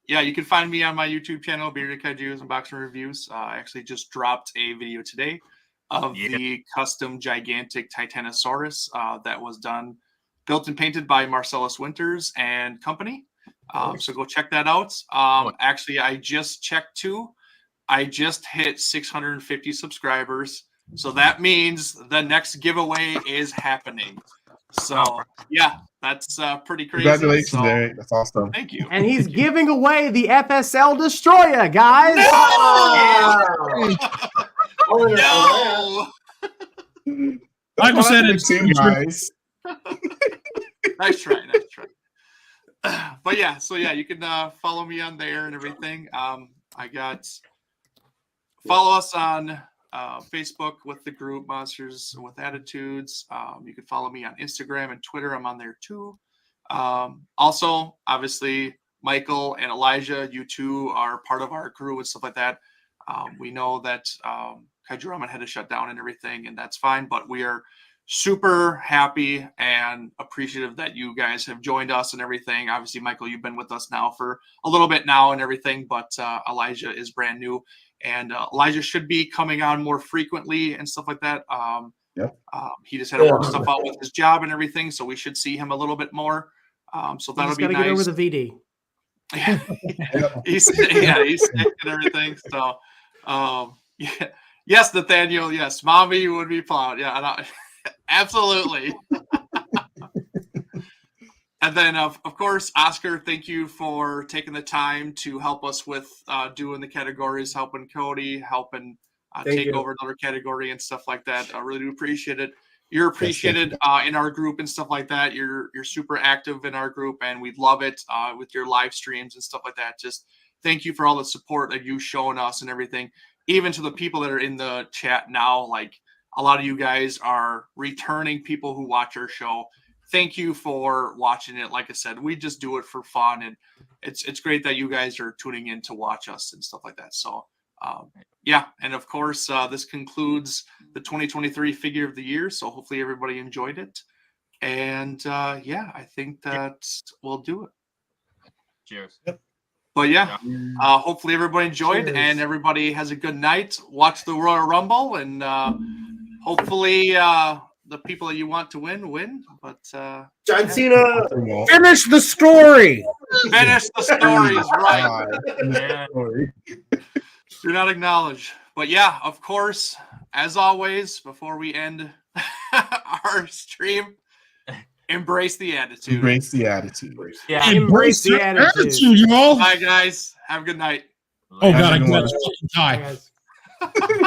Yeah, you can find me on my YouTube channel, Bearded Kaijus Unboxing Reviews. I actually just dropped a video today of the custom gigantic Titanosaurus that was built and painted by Marcellus Winters and company. So go check that out. Actually, I just checked too. I just hit 650 subscribers. So that means the next giveaway is happening. So yeah, that's pretty crazy.
Congratulations, Eric. That's awesome.
Thank you.
And he's giving away the FSL Destroyer, guys.
No!
Michael said
Well,
it's
team guys.
Nice try. But yeah, you can follow me on there and everything. Follow us on Facebook with the group Monsters with Attitudes. You can follow me on Instagram and Twitter. I'm on there too. Also, obviously, Michael and Elijah, you two are part of our crew and stuff like that. We know that Kaiju Ramen had to shut down and everything, and that's fine. But we are super happy and appreciative that you guys have joined us and everything. Obviously, Michael, you've been with us now for a little bit now and everything, but Elijah is brand new. And Elijah should be coming on more frequently and stuff like that. He just had to work stuff out with his job and everything, so we should see him a little bit more. So that'll be nice.
Get over the VD.
He's sick and everything. So, yes, Nathaniel. Yes, mommy would be proud. Yeah, absolutely. And then, of course, Oscar, thank you for taking the time to help us with doing the categories, helping Cody, helping take over another category and stuff like that. I really do appreciate it. You're appreciated in our group and stuff like that. You're super active in our group, and we love it with your live streams and stuff like that. Just thank you for all the support that you've shown us and everything. Even to the people that are in the chat now, like a lot of you guys are returning people who watch our show. Thank you for watching it. Like I said, we just do it for fun, and it's great that you guys are tuning in to watch us and stuff like that. So, and of course, this concludes the 2023 Figure of the Year. So hopefully everybody enjoyed it, and I think that we'll do it.
Cheers.
But hopefully everybody enjoyed, and everybody has a good night. Watch the Royal Rumble, and hopefully the people that you want to win. But
John Cena,
finish the story.
Finish the stories, right?
Yeah.
Do not acknowledge. But yeah, of course, as always, before we end our stream, embrace the attitude.
Embrace the attitude.
Yeah.
Embrace the
your
attitude.
y'all.
Bye, guys. Have a good night.
Oh
Later.
God, I
Everyone.
got a
Bye,
tie.
guys.